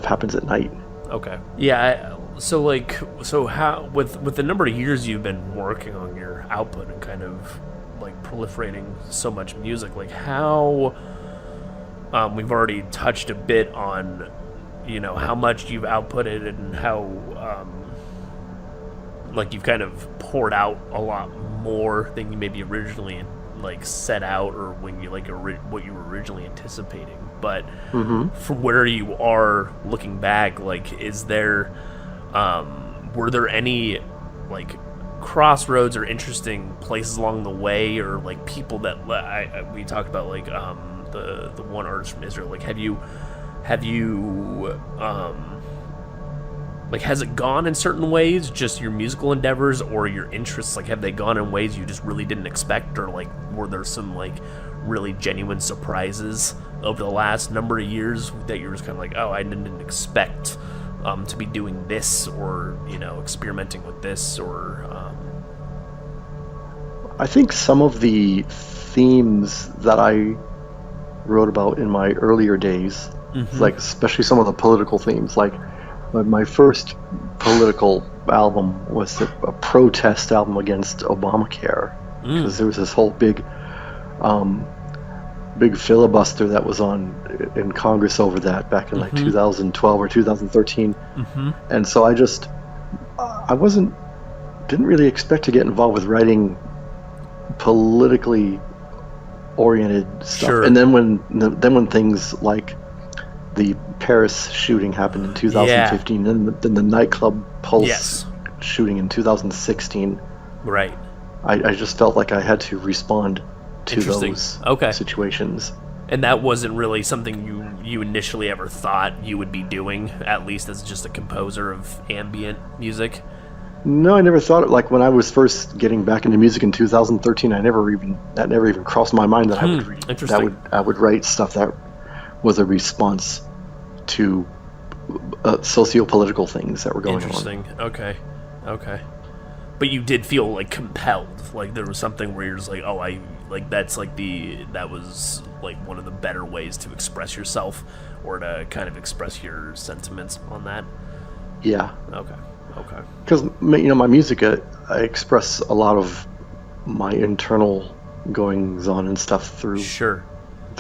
happens at night. Okay. Yeah. So how with the number of years you've been working on your output and kind of like proliferating so much music, like how we've already touched a bit on, how much you've outputted and how like you've kind of poured out a lot more than you maybe originally like set out, or when you like what you were originally anticipating. But from where you are looking back, like is there were there any like crossroads or interesting places along the way, or like people that we talked about, like the one artist from Israel, like have you like has it gone in certain ways, just your musical endeavors or your interests, like have they gone in ways you just really didn't expect, or like were there some like really genuine surprises over the last number of years that you're just kind of like, oh, I didn't expect to be doing this, or experimenting with this, or I think some of the themes that I wrote about in my earlier days, like especially some of the political themes, like my first political album was a protest album against Obamacare, because there was this whole big filibuster that was on in Congress over that back in like 2012 or 2013, and so I didn't really expect to get involved with writing politically oriented stuff. Sure. And then when things like the Paris shooting happened in 2015, then the nightclub Pulse shooting in 2016. Right. I just felt like I had to respond to those situations. And that wasn't really something you initially ever thought you would be doing, at least as just a composer of ambient music? No, I never thought it. Like when I was first getting back into music in 2013, that never even crossed my mind that I would write stuff that was a response to socio-political things that were going on. Interesting. Okay. But you did feel like compelled, like there was something where you're just like, oh, that was like one of the better ways to express yourself, or to kind of express your sentiments on that. Yeah. Okay. Because my music, I express a lot of my internal goings on and stuff through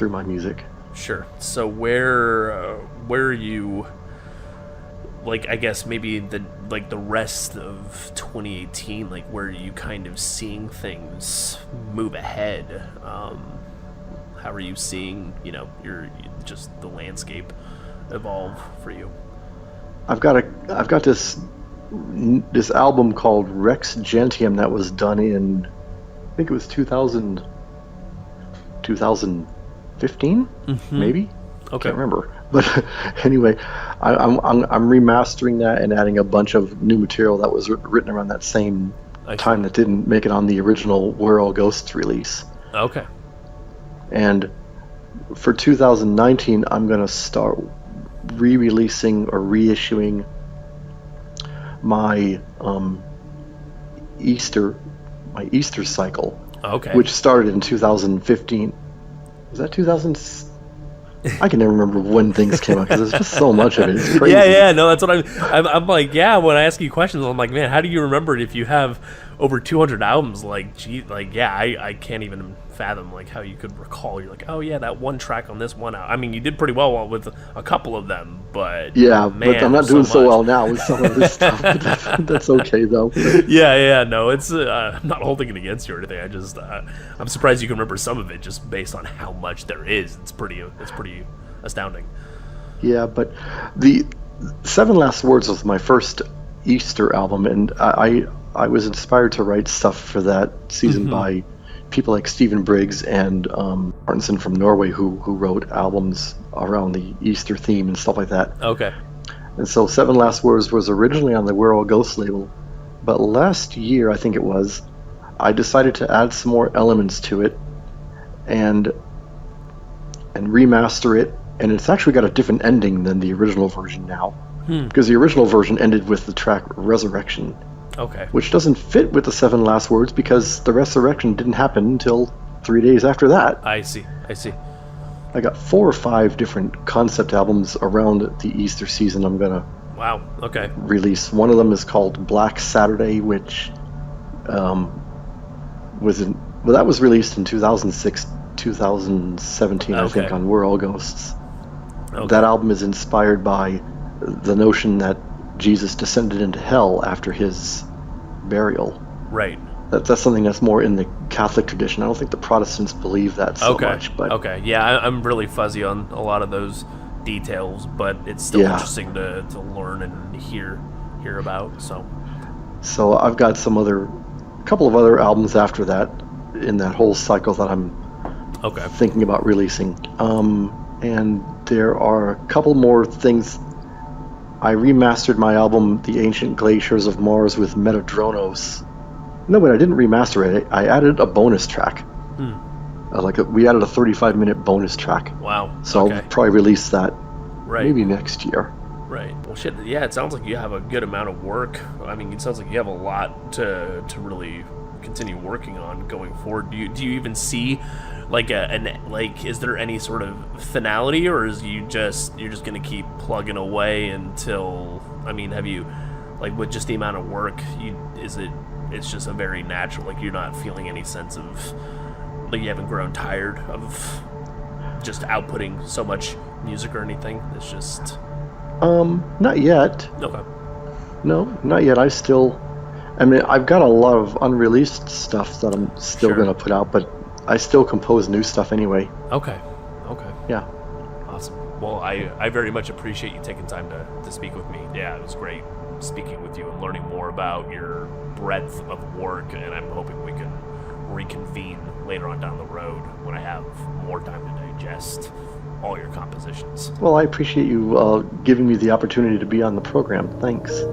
my music. Sure. So where are you? Like, I guess maybe the rest of 2018, like where are you kind of seeing things move ahead? How are you seeing your just the landscape evolve for you? I've got this album called Rex Gentium that was done in, I think it was 2015, maybe. Okay. Can't remember. But anyway, I'm remastering that and adding a bunch of new material that was written around that same time that didn't make it on the original We're All Ghosts release. Okay. And for 2019, I'm going to start re-releasing or reissuing my Easter cycle. Okay. Which started in 2015. Was that 2000? I can never remember when things came out because there's just so much of it. It's crazy. Yeah. No, that's what I'm like. Yeah, when I ask you questions, I'm like, man, how do you remember it if you have over 200 albums? Like, gee, like, yeah, I can't even fathom like how you could recall. You're like, oh yeah, that one track on this one. I mean, you did pretty well with a couple of them, but yeah, man, but I'm not doing so well now with some of this stuff. That's okay though. Yeah. No, it's I'm not holding it against you or anything. I just I'm surprised you can remember some of it just based on how much there is. It's pretty astounding. Yeah, but the Seven Last Words was my first Easter album, and I was inspired to write stuff for that season by people like Stephen Briggs and Martinson from Norway, who wrote albums around the Easter theme and stuff like that. Okay. And so Seven Last Words was originally on the We're All Ghosts label, but last year, I think it was, I decided to add some more elements to it and remaster it, and it's actually got a different ending than the original version now. because the original version ended with the track Resurrection, Okay. which doesn't fit with the 7 last words because the resurrection didn't happen until 3 days after that. I see. I got 4 or 5 different concept albums around the Easter season I'm gonna Wow. Okay. release. One of them is called Black Saturday, which that was released in 2006, 2017, I think, Okay. on We're All Ghosts. Okay. That album is inspired by the notion that Jesus descended into hell after his burial. Right. That's something that's more in the Catholic tradition. I don't think the Protestants believe that so Okay. much. But Okay. Yeah, I'm really fuzzy on a lot of those details, but it's still interesting to learn and hear about. So I've got a couple of other albums after that in that whole cycle that I'm thinking about releasing. And there are a couple more things. I remastered my album, The Ancient Glaciers of Mars, with Metadronos. No, but I didn't remaster it. I added a bonus track. We added a 35-minute bonus track. Wow. So I'll probably release that maybe next year. Right. Well, shit. Yeah, it sounds like you have a good amount of work. I mean, it sounds like you have a lot to really continue working on going forward. Do you even see is there any sort of finality, or is you're just gonna keep plugging away until? I mean, have you with just the amount of work? It's just a very natural. You're not feeling any sense of you haven't grown tired of just outputting so much music or anything. It's just. Not yet. Okay. No, not yet. I've got a lot of unreleased stuff that I'm still going to put out, but I still compose new stuff anyway. Okay. Yeah. Awesome. Well, I very much appreciate you taking time to speak with me. Yeah, it was great speaking with you and learning more about your breadth of work, and I'm hoping we can reconvene later on down the road when I have more time to digest all your compositions. Well, I appreciate you giving me the opportunity to be on the program. Thanks.